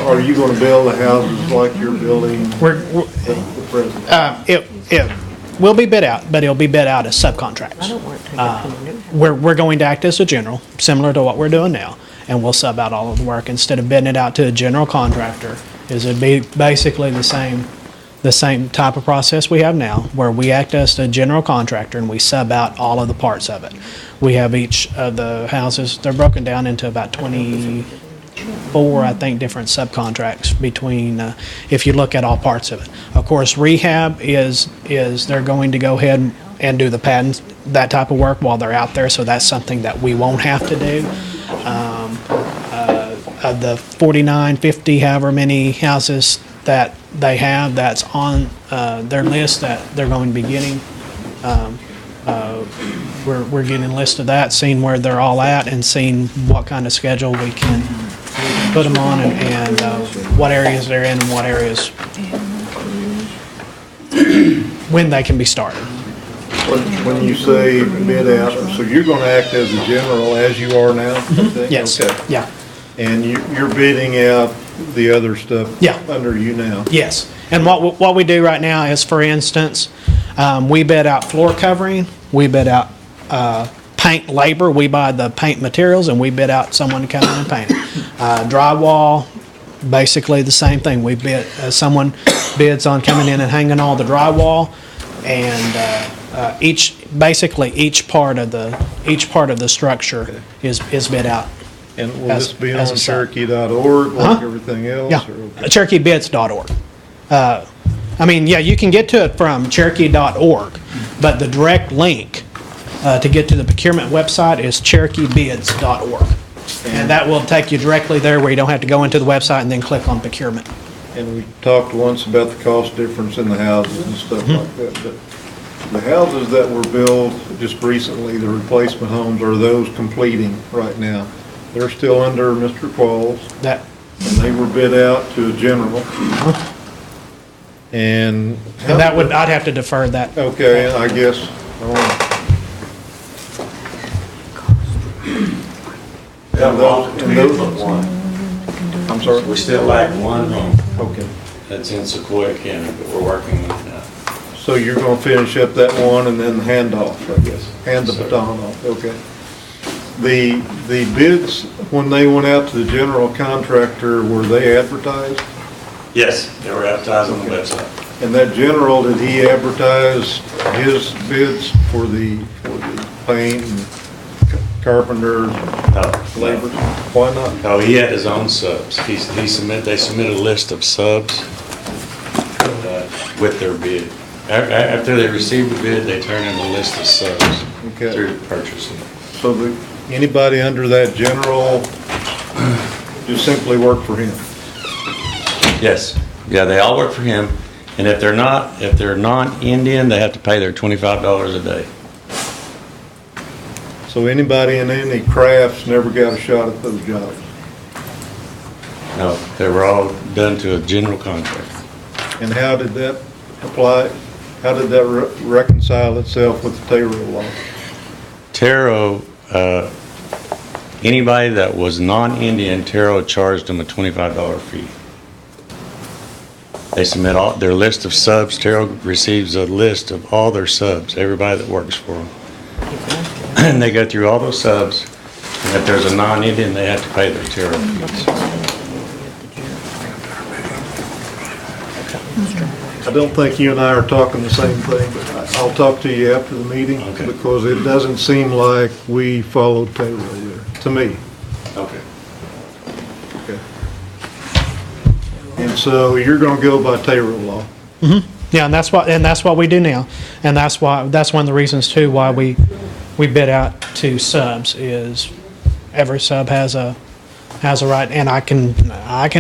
Are you going to build the houses like you're building the present? It will be bid out, but it'll be bid out as subcontracts. We're going to act as a general, similar to what we're doing now, and we'll sub out all of the work instead of bidding it out to a general contractor. It'd be basically the the same type of process we have now, where we act as a general contractor and we sub out all of the parts of it. We have each of the houses, they're broken down into about 24, I think, different subcontracts between, if you look at all parts of it. Of course, rehab is they're going to go ahead and do the patents, that type of work while they're out there, so that's something that we won't have to do. Of the 49, 50, however many houses that they have, that's on their list that they're going to be getting. We're getting a list of that, seeing where they're all at, and seeing what kind of schedule we can put them on, and what areas they're in and what areas when they can be started. When you say bid out, so you're going to act as a general as you are now? Yes. Okay. Yeah. And you're bidding out the other stuff Yeah. under you now? Yes. And what we do right now is, for instance, we bid out floor covering, we bid out paint labor, we buy the paint materials, and we bid out someone to come in and paint it. Drywall, basically the same thing. We bid, someone bids on coming in and hanging all the drywall, and each part of the structure is bid out. And will as- this be as on a sub. Cherokee.org like Uh-huh. everything else? Yeah, or okay? CherokeeBids.org. You can get to it from Cherokee.org, but the direct link to get to the procurement website is CherokeeBids.org. And that will take you directly there, where you don't have to go into the website and then click on procurement. And we talked once about the cost difference in the houses and stuff like that, but the houses that were built just recently, the replacement homes, are those completing right now? They're still under Mr. Qualls, That, and they were bid out to a general. And I'd have to defer that. okay, I guess, and those, I'm sorry? We still lack one home Okay. that's in Sequoia County, but we're working on it now. So you're gonna finish up that one and then hand off, I guess, hand the baton off, okay. The bids, when they went out to the general contractor, were they advertised? Yes, they were advertised on the website. And that general, did he advertise his bids for the paint and carpenters, labor? Why not? Oh, he had his own subs. They submitted a list of subs with their bid. After they received the bid, they turned in a list of subs Okay. through purchasing. So anybody under that general just simply work for him? Yes, yeah, they all work for him, and if they're non-Indian, they have to pay their $25 a day. So anybody in any crafts never got a shot at those jobs? No, they were all done to a general contractor. And how did that apply? How did that reconcile itself with the Taro law? Taro, anybody that was non-Indian, Taro charged them a $25 fee. They submit their list of subs. Taro receives a list of all their subs, everybody that works for them. And they go through all those subs, and if there's a non-Indian, they have to pay their Taro fees. I don't think you and I are talking the same thing, but I'll talk to you after the meeting, because it doesn't seem like we followed Taro there, to me. Okay. Okay. And so you're gonna go by Taro law? Yeah, and that's what we do now, and that's one of the reasons too why we bid out to subs, is every sub has a right, and I can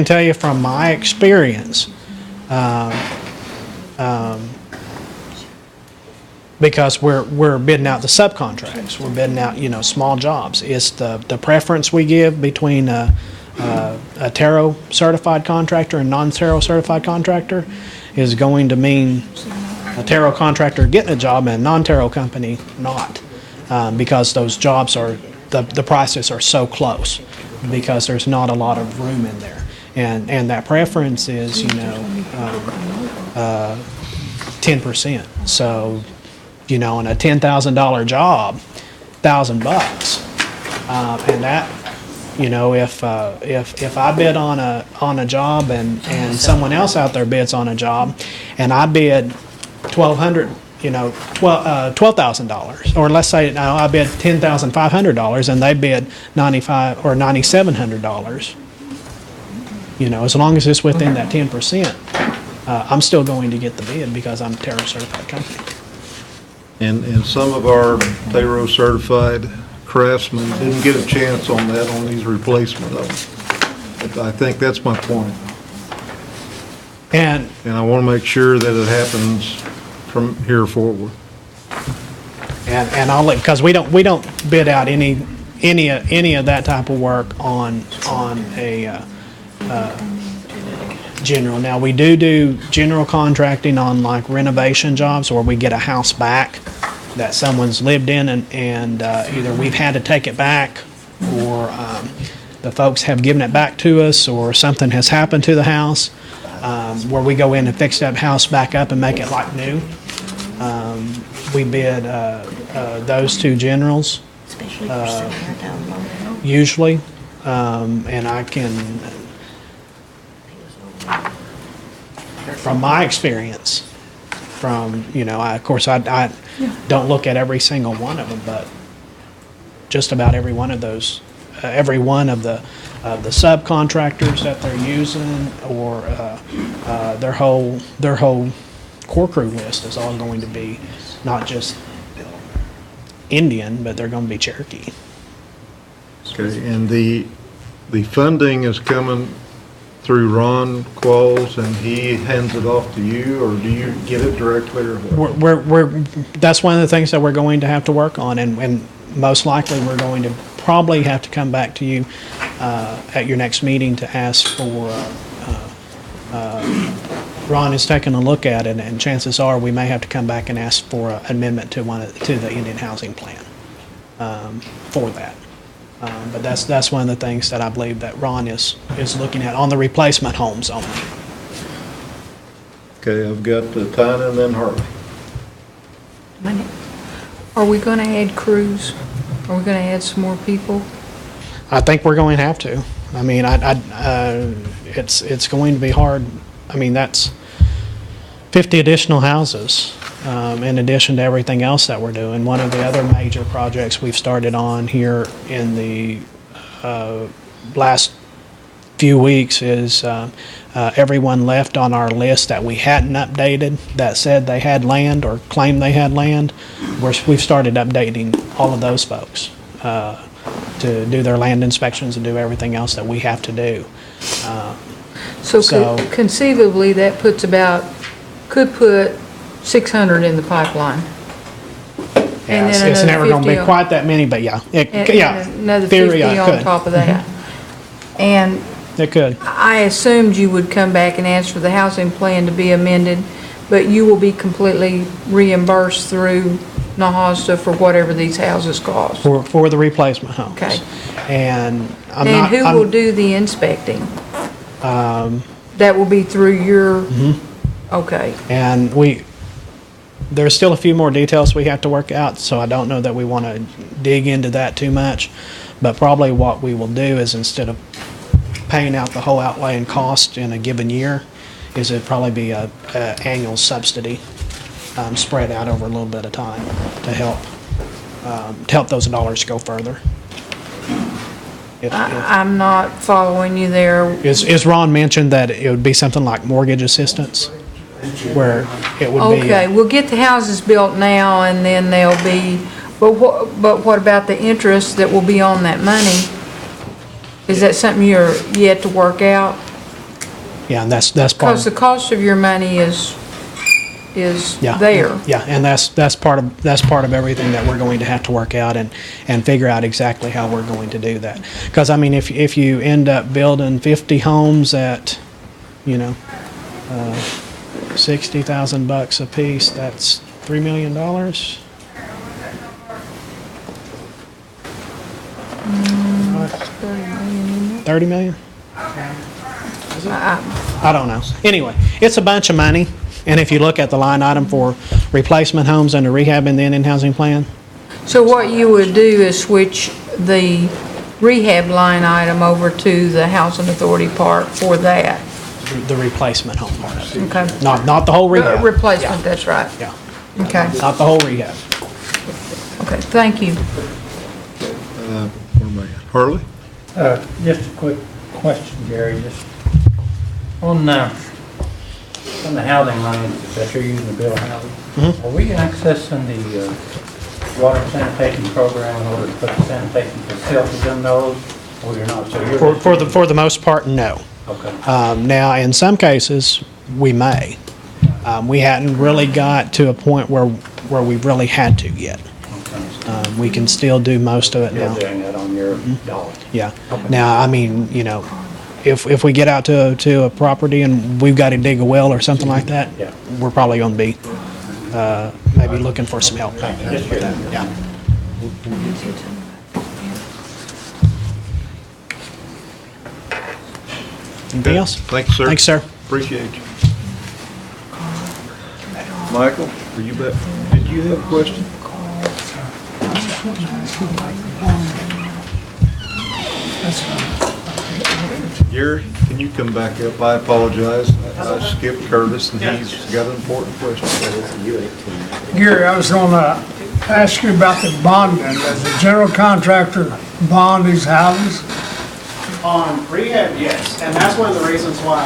tell you from my experience, because we're bidding out the subcontracts, we're bidding out small jobs. It's the preference we give between a Taro certified contractor and non-Taro certified contractor is going to mean a Taro contractor getting a job and a non-Taro company not, because those jobs the prices are so close, because there's not a lot of room in there, and that preference is 10%. So on a $10,000 job, $1,000, and You know, if I bid on a job and someone else out there bids on a job, and I bid $12,000, or let's say I bid $10,500 and they bid $9,500 or $9,700. You know, as long as it's within that 10%, I'm still going to get the bid because I'm a Terra certified company. And some of our Terra certified craftsmen didn't get a chance on that on these replacement of them. I think that's my point. And I want to make sure that it happens from here forward. And I'll let, because we don't bid out any of that type of work on a general. Now, we do general contracting on like renovation jobs where we get a house back that someone's lived in and either we've had to take it back or the folks have given it back to us or something has happened to the house where we go in and fix that house back up and make it like new. We bid those two generals usually, and I can, from my experience, from, you know, of course I don't look at every single one of them, but just about every one of those, every one of the subcontractors that they're using or their whole core crew list is all going to be not just Indian, but they're going to be Cherokee. Okay, and the funding is coming through Ron Qualls and he hands it off to you, or do you get it directly, or what? That's one of the things that we're going to have to work on, and most likely we're going to probably have to come back to you at your next meeting to ask for Ron is taking a look at it, and chances are we may have to come back and ask for an amendment to the Indian Housing Plan for that. But that's one of the things that I believe that Ron is looking at on the replacement homes only. Okay, I've got Tynan and then Hartley. Are we going to add crews? Are we going to add some more people? I think we're going to have to. I mean, it's going to be hard. I mean, that's 50 additional houses in addition to everything else that we're doing. One of the other major projects we've started on here in the last few weeks is everyone left on our list that we hadn't updated that said they had land or claimed they had land. We've started updating all of those folks to do their land inspections and do everything else that we have to do. So conceivably, that could put 600 in the pipeline. Yeah, it's never going to be quite that many, but yeah. Another theory, 50 on top of that. Mm-hmm. And it could. I assumed you would come back and ask for the housing plan to be amended, but you will be completely reimbursed through Nahasta for whatever these houses cost. For the replacement homes. Okay. And who will do the inspecting? That will be through your, okay. And there's still a few more details we have to work out, so I don't know that we want to dig into that too much. But probably what we will do is, instead of paying out the whole outlay and cost in a given year, is it'd probably be a annual subsidy spread out over a little bit of time to help those dollars go further. I'm not following you there. Is Ron mentioned that it would be something like mortgage assistance, where it would be? Okay, we'll get the houses built now, and then they'll be, but what about the interest that will be on that money? Is that something you're yet to work out? Yeah, and that's part. Because the cost of your money is there. Yeah, and that's part of everything that we're going to have to work out and figure out exactly how we're going to do that. Because I mean, if you end up building 50 homes at, you know, $60,000 a piece, that's $3 million. $30 million? I don't know. Anyway, it's a bunch of money. And if you look at the line item for replacement homes under rehab in the Indian Housing Plan. So what you would do is switch the rehab line item over to the Housing Authority part for that. The replacement home part of it. Okay. Not the whole rehab. Replacement, that's right. Yeah. Okay, Not the whole rehab. okay, thank you. Where am I at? Harley? Just a quick question, Gary, just on the housing lines that you're using to build houses, are we accessing the water sanitation program in order to put the sanitation facilities in those, or you're not? So you're For the most part, no. Okay. Now, in some cases, we may. We hadn't really got to a point where we really had to yet. We can still do most of it You're now. doing that on your dollar. Yeah. Now, I mean, if we get out to a property and we've got to dig a well or something like that, Yeah. we're probably going to be maybe looking for some help. Just with that. Yeah. Anything else? Thank you, sir. Thanks, sir. Appreciate you. Michael, are you back? Did you have a question? Gary, can you come back up? I apologize. I skipped Curtis, and he's got an important question. Gary, I was gonna ask you about the bonding. Does the general contractor bond these houses? On rehab, yes, and that's one of the reasons why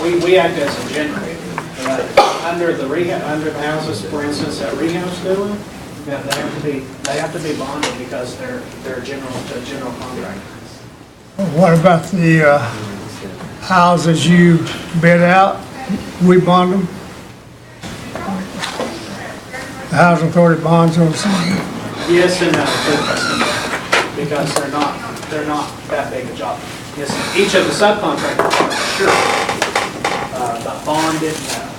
we act as a generator. Under the rehab, under the houses, for instance, that rehab's doing, they have to be bonded because they're general contractor. What about the houses you bid out? We bond them? The housing authority bonds those? Yes and no, because they're not that big a job. Yes, each of the subcontractors are insured, but bonded, no,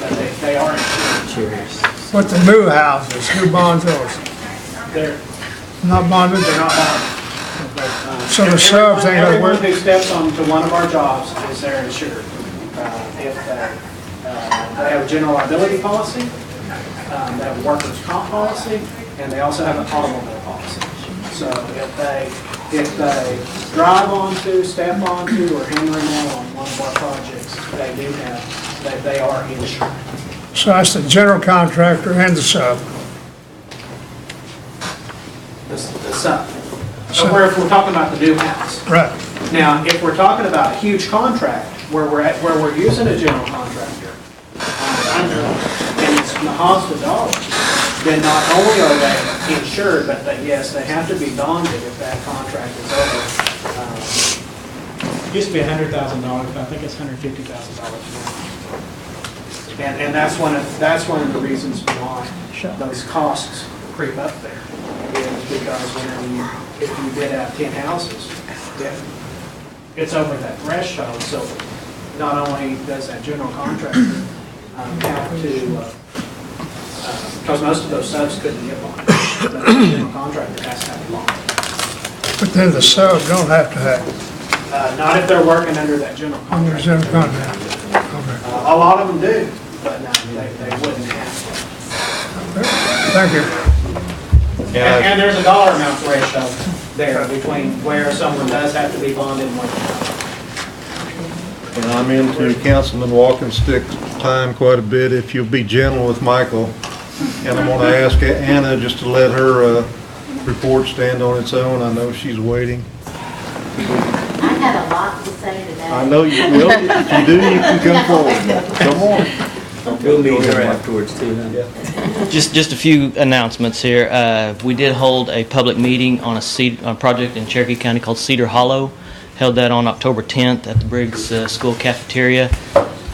but they are insured. But the new houses, who bonds those? They're Not bonded? they're not bonded. So the subs ain't gonna Everyone work? who steps onto one of our jobs is they're insured. If they have a general liability policy, they have a workers' comp policy, and they also have an automobile policy. So if they drive onto, step onto, or hammer nail on one of our projects, they are insured. So that's the general contractor and the sub. The sub. So if we're talking about the new house. Right. Now, if we're talking about a huge contract where we're using a general contractor, and it's in the hospital dollars, then not only are they insured, but yes, they have to be bonded if that contract is over. It used to be $100,000, but I think it's $150,000 now. And that's one of the reasons why those costs creep up there, is because if you bid out 10 houses, it's over that threshold, so not only does that general contractor have to, because most of those subs couldn't get bonded, the general contractor has to have a bond. But then the sub don't have to have it. Not if they're working under that general Under contract. general contract. Okay. A lot of them do, but no, they wouldn't have to. Thank you. And there's a dollar amount ratio there between where someone does have to be bonded and what they don't. And I'm into Councilman Walkenstick's time quite a bit, if you'll be gentle with Michael. And I'm gonna ask Anna just to let her report stand on its own. I know she's waiting. I had a lot to say today. I know you will. If you do, you can come forward. Come on. We'll meet her afterwards too, huh? Just a few announcements here. We did hold a public meeting on a project in Cherokee County called Cedar Hollow. Held that on October 10th at the Briggs School cafeteria.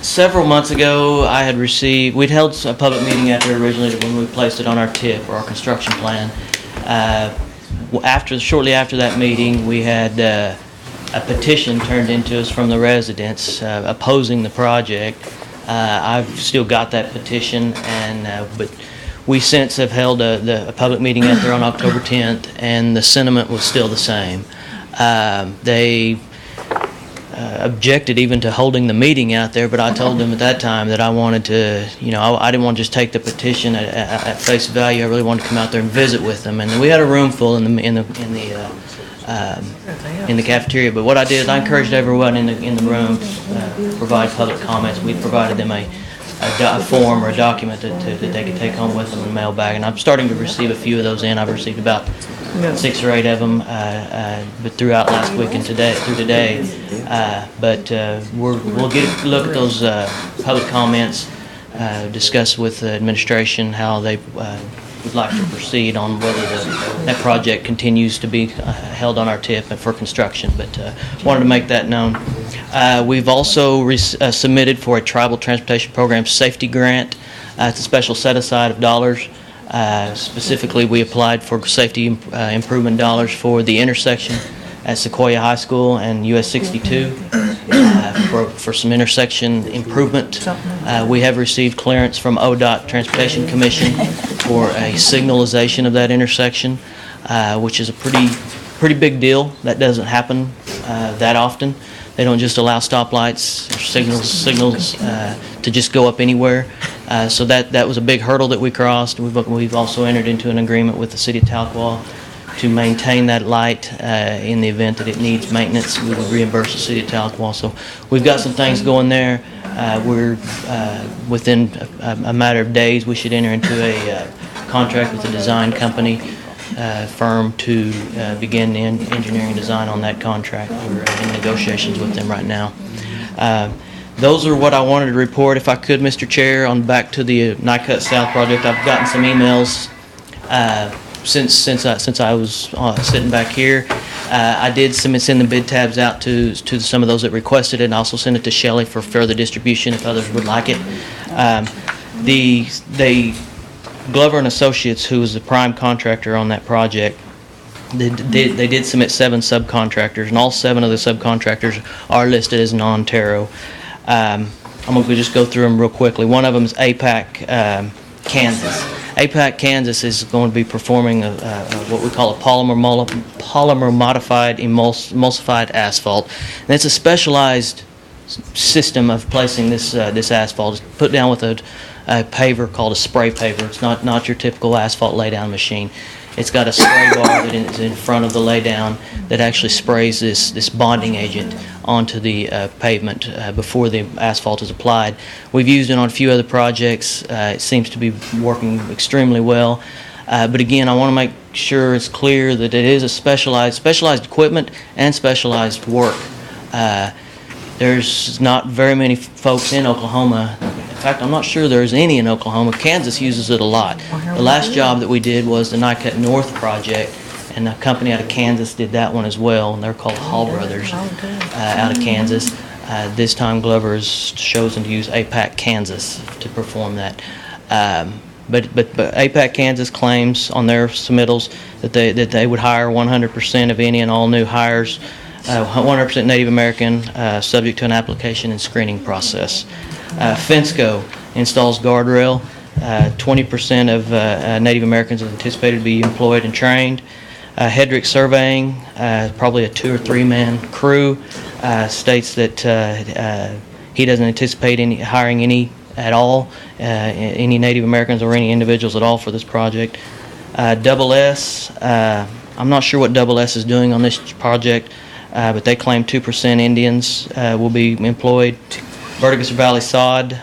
Several months ago, we'd held a public meeting out there originally when we placed it on our TIP, or our construction plan. Shortly after that meeting, we had a petition turned into us from the residents opposing the project. I've still got that petition, but we since have held a public meeting out there on October 10th, and the sentiment was still the same. objected even to holding the meeting out there, but I told them at that time that I wanted to, I didn't want to just take the petition at face value. I really wanted to come out there and visit with them. And we had a room full in the cafeteria. But what I did is I encouraged everyone in the room to provide public comments. We provided them a form or a document that they could take home with them in a mail bag. And I'm starting to receive a few of those in. I've received about 6 or 8 of them, but throughout last week and today. We'll get a look at those public comments, discuss with the administration how they would like to proceed on whether that project continues to be held on our tip for construction. But wanted to make that known. We've also submitted for a Tribal Transportation Program Safety Grant. It's a special set-aside of dollars. Specifically, we applied for safety improvement dollars for the intersection at Sequoia High School and US 62 for some intersection improvement. We have received clearance from ODOT Transportation Commission for a signalization of that intersection, which is a pretty big deal. That doesn't happen that often. They don't just allow stoplights or signals to just go up anywhere. So that was a big hurdle that we crossed. We've also entered into an agreement with the City of Tahlequah to maintain that light in the event that it needs maintenance. We would reimburse the City of Tahlequah. So we've got some things going there. We're within a matter of days, we should enter into a contract with a design company firm to begin engineering design on that contract. We're in negotiations with them right now. Those are what I wanted to report. If I could, Mr. Chair, on back to the Nycut South project, I've gotten some emails since I was sitting back here. I did send the bid tabs out to some of those that requested it, and also send it to Shelley for further distribution if others would like it. Glover and Associates, who was the prime contractor on that project, they did submit 7 subcontractors, and all 7 of the subcontractors are listed as non-Taro. I'm going to just go through them real quickly. One of them is APAC Kansas. APAC Kansas is going to be performing what we call a polymer modified emulsified asphalt. And it's a specialized system of placing this asphalt. It's put down with a paver called a spray paver. It's not your typical asphalt laydown machine. It's got a spray bar that is in front of the laydown that actually sprays this bonding agent onto the pavement before the asphalt is applied. We've used it on a few other projects. It seems to be working extremely well. But again, I want to make sure it's clear that it is a specialized equipment and specialized work. There's not very many folks in Oklahoma. In fact, I'm not sure there's any in Oklahoma. Kansas uses it a lot. The last job that we did was the Nycut North project, and a company out of Kansas did that one as well, and they're called Hall Brothers out of Kansas. This time Glover has chosen to use APAC Kansas to perform that. But APAC Kansas claims on their submittals that they would hire 100% of any and all new hires, 100% Native American, subject to an application and screening process. Fensco installs guardrail. 20% of Native Americans are anticipated to be employed and trained. Hedrick Surveying, probably a 2 or 3 man crew, states that he doesn't anticipate hiring any at all, any Native Americans or any individuals at all for this project. Double S, I'm not sure what Double S is doing on this project, but they claim 2% Indians will be employed. Vertigus Valley Sod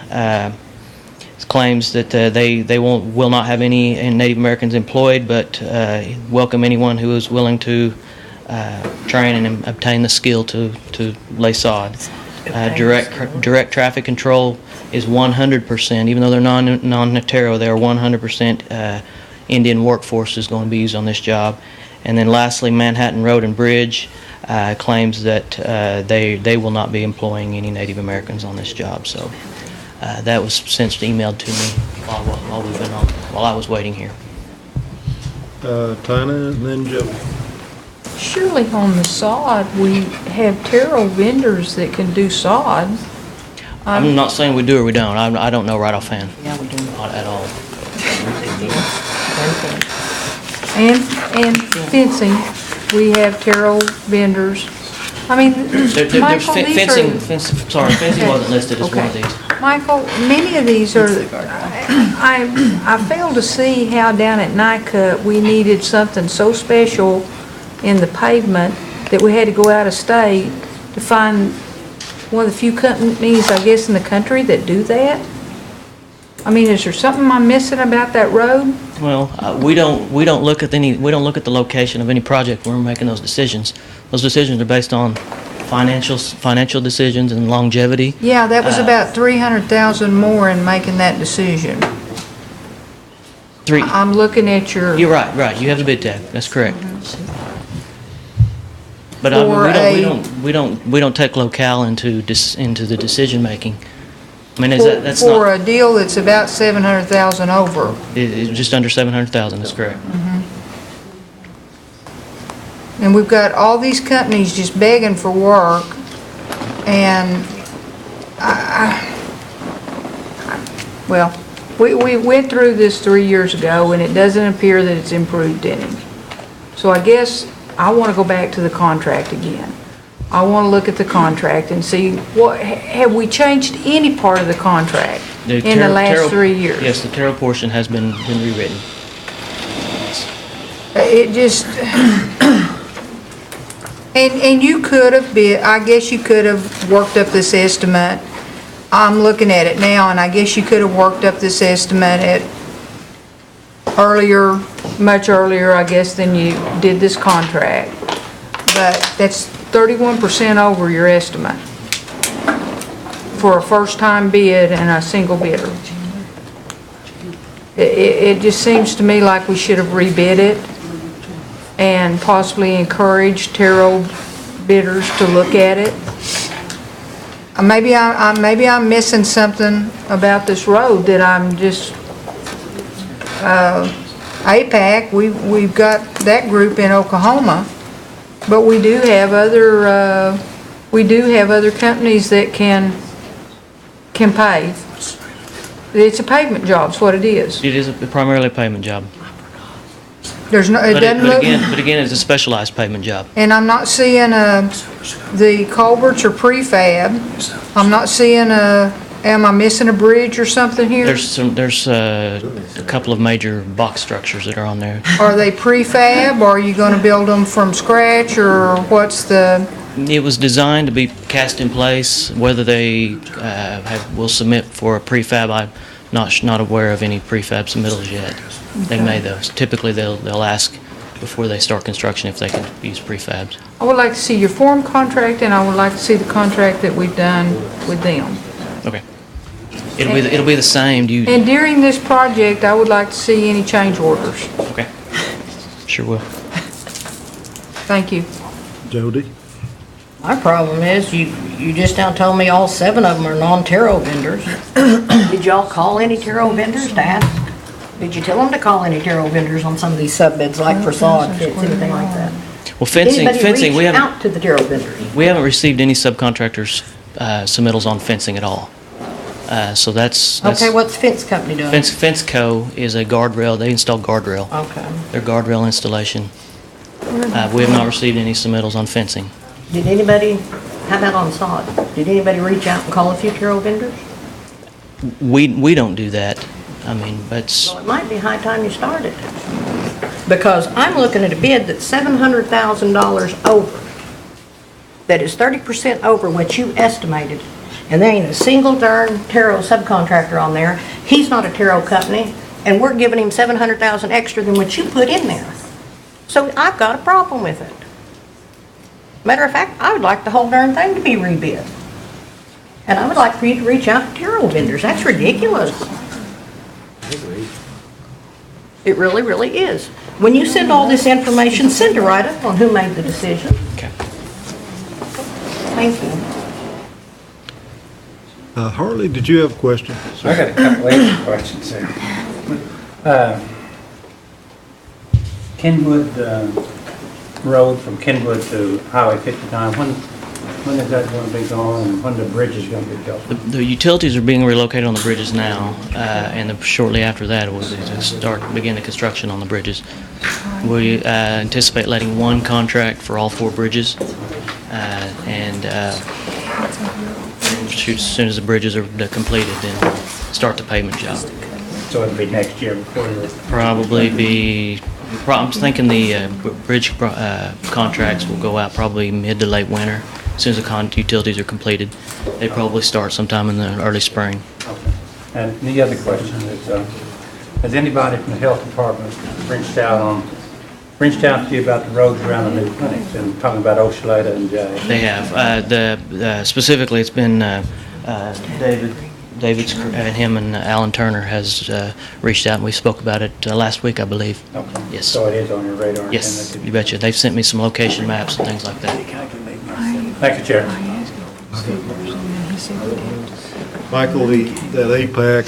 claims that they will not have any Native Americans employed, but welcome anyone who is willing to train and obtain the skill to lay sod. Direct traffic control is 100%, even though they're non-Natero, they are 100% Indian workforce is going to be used on this job. And then lastly, Manhattan Road and Bridge claims that they will not be employing any Native Americans on this job. So that was since emailed to me while I was waiting here. Tina and then Joe. Surely on the sod, we have Taro vendors that can do sod. I'm not saying we do or we don't. I don't know right offhand. Yeah, we do. Not at all. And fencing, we have Taro vendors I mean, There's Michael, these are... fencing wasn't listed as one of Okay. these. Michael, many of these are, I fail to see how down at Nycut, we needed something so special in the pavement that we had to go out of state to find one of the few companies, I guess, in the country that do that. I mean, is there something I'm missing about that road? Well, we don't look at the location of any project when we're making those decisions. Those decisions are based on financial decisions and longevity. Yeah, that was about 300,000 more in making that decision. I'm looking at your... You're right. You have the bid tag. That's correct. But we don't take locale into the decision making. I mean, that's not for a deal that's about 700,000 over. it's just under 700,000. That's correct. And we've got all these companies just begging for work, and well, we went through this 3 years ago, and it doesn't appear that it's improved any. So I guess I want to go back to the contract again. I want to look at the contract and see have we changed any part of the contract in the last 3 years? Yes, the Terrell portion has been rewritten. It just, and you could have I guess you could have worked up this estimate. I'm looking at it now, and I guess you could have worked up this estimate at much earlier, I guess, than you did this contract. But that's 31% over your estimate for a first-time bid and a single bidder. It just seems to me like we should have rebid it and possibly encouraged Terrell bidders to look at it. Maybe I'm missing something about this road that I'm just, APAC, we've got that group in Oklahoma, but we do have other companies that can pave. It's a pavement job, is what it is. It is primarily a payment job. There's no, But again, it's a specialized payment job. And I'm not seeing the culverts are prefab. I'm not seeing am I missing a bridge or something here? There's a couple of major box structures that are on there. Are they prefab, or are you going to build them from scratch, or what's the? It was designed to be cast in place. Whether they will submit for a prefab, I'm not aware of any prefab submittals yet. They may though. Typically, they'll ask before they start construction if they can use prefabs. I would like to see your form contract, and I would like to see the contract that we've done with them. Okay. It'll be the same. And during this project, I would like to see any change orders. Okay. Sure will. Thank you. Jody? My problem is, you just now told me all 7 of them are non-Terrell vendors. Did y'all call any Terrell vendors to ask? Did you tell them to call any Terrell vendors on some of these sub-bids, like for sod fits, anything like that? Well, fencing, we haven't out to the Terrell vendors? We haven't received any subcontractors submittals on fencing at all. So that's Okay, what's Fence Company doing? Fence Co. is a guardrail. They install guardrail. Okay. Their guardrail installation. We have not received any submittals on fencing. Did anybody, how about on sod? Did anybody reach out and call a few Terrell vendors? We don't do that. I mean, but Well, it might be high time you started. Because I'm looking at a bid that's $700,000 over. That is 30% over what you estimated. And there ain't a single darn Terrell subcontractor on there. He's not a Terrell company, and we're giving him $700,000 extra than what you put in there. So I've got a problem with it. Matter of fact, I would like the whole darn thing to be rebid. And I would like for you to reach out to Terrell vendors. That's ridiculous. It really, really is. When you send all this information, send a write-up on who made the decision. Okay. Thank you. Harley, did you have a question? I got a couple of questions there. Kenwood Road from Kenwood to Highway 59, when is that going to be going, and when the bridge is going to be built? the utilities are being relocated on the bridges now, and shortly after that, we'll begin the construction on the bridges. We anticipate letting one contract for all 4 bridges, and shoot, as soon as the bridges are completed, then start the pavement job. So it'll be next year before the... Probably be, I'm thinking the bridge contracts will go out probably mid to late winter. As soon as the utilities are completed, they probably start sometime in the early spring. Okay. And the other question is, has anybody from the health department reached out to you about the roads around the new clinics and talking about Oshaleta and Jay? They have. Specifically, it's been David's and him and Alan Turner has reached out, and we spoke about it last week, I believe. Okay. Yes. So it is on your radar? Yes, you betcha. They've sent me some location maps and things like that. Thank you, Chair. Michael, that APAC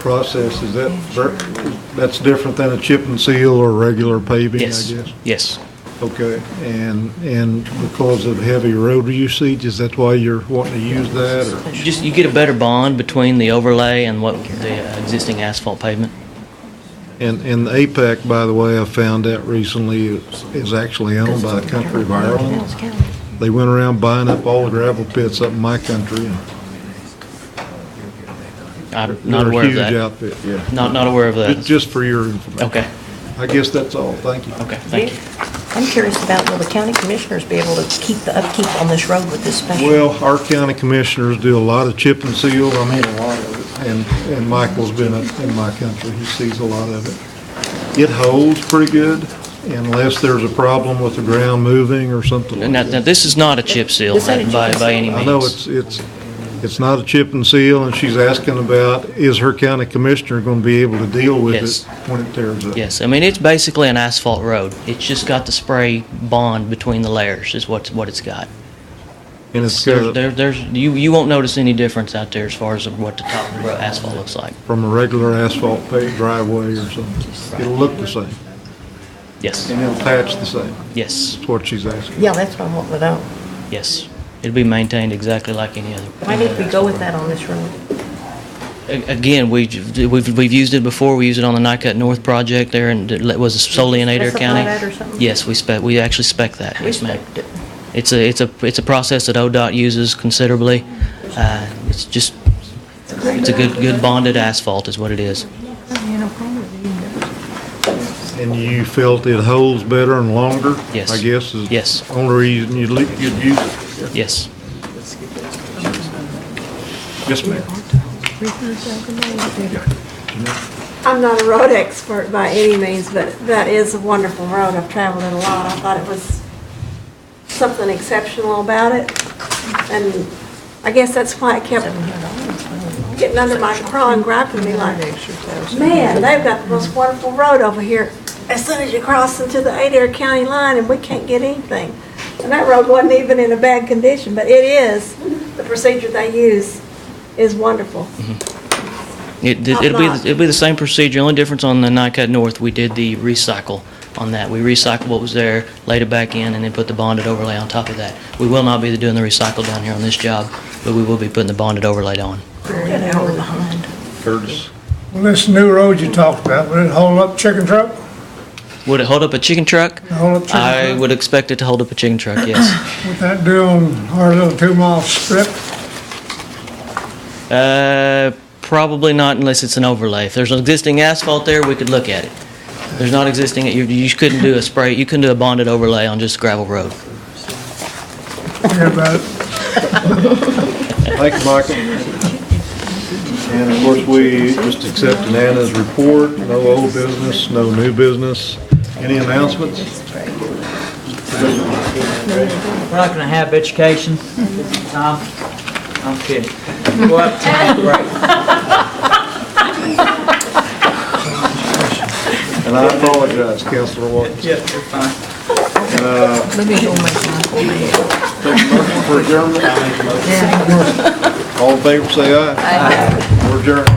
process, that's different than a chip and seal or regular paving, I Yes. guess? Yes. Okay, and because of heavy road usage, is that why you're wanting to use that, or? You get a better bond between the overlay and what the existing asphalt pavement. And the APAC, by the way, I found out recently, is actually owned by the country of Ireland. They went around buying up all the gravel pits up in my country. I'm not aware of that. They're a huge outfit, yeah. Not aware of that. Just for your information. Okay. I guess that's all, thank you. Okay, thank you. I'm curious about, will the county commissioners be able to keep the upkeep on this road with this special? Well, our county commissioners do a lot of chip and seal, I mean, a lot of it. And Michael's been in my country, he sees a lot of it. It holds pretty good, unless there's a problem with the ground moving or something like Now, that. this is not a chip seal by any means. I know it's not a chip and seal, and she's asking about, is her county commissioner going to be able to deal with Yes. it when it tears up? Yes, I mean, it's basically an asphalt road. It's just got the spray bond between the layers is what it's got. And it's got, You won't notice any difference out there as far as what the top of the asphalt looks like. from a regular asphalt paved driveway or something, it'll look the same, Yes, and it'll patch the same. yes, That's what she's asking. Yeah, that's what I'm wanting to know. yes. It'll be maintained exactly like any other. Why did we go with that on this road? Again, we've used it before. We used it on the Nycut North project there, and it was solely in Adair County. Specify that or something? Yes, we actually spec that. Yes, ma'am. Respect it. It's a process that ODOT uses considerably. It's a good bonded asphalt is what it is. And you felt it holds better and longer? Yes. I guess is Yes. the only reason you'd use it. Yes. Yes, ma'am. I'm not a road expert by any means, but that is a wonderful road. I've traveled it a lot. I thought it was something exceptional about it. And I guess that's why I kept getting under my craw and griping me like, man, they've got the most wonderful road over here. As soon as you cross into the Adair County line and we can't get anything. And that road wasn't even in a bad condition, but it is. The procedure they use is wonderful. It'll be the same procedure. Only difference on the Nycut North, we did the recycle on that. We recycled what was there, laid it back in, and then put the bonded overlay on top of that. We will not be doing the recycle down here on this job, but we will be putting the bonded overlay on. An hour behind. Curtis. Well, this new road you talked about, will it hold up chicken truck? Would it hold up a chicken truck? Hold up chicken I truck? would expect it to hold up a chicken truck, yes. Would that do on our little 2-mile strip? Probably not unless it's an overlay. If there's an existing asphalt there, we could look at it. If there's not existing, you couldn't do a spray, you couldn't do a bonded overlay on just gravel road. Forget about it. Thank you, Michael. And of course, we just accept Nana's report, no old business, no new business. Any announcements? We're not gonna have education, Tom? I'm kidding. Go up to the break. And I apologize, Councilor Watkins. Yeah, you're fine. Let me go make my Take a motion for adjournment. Yeah. All in favor, say aye. Aye. We're adjourned.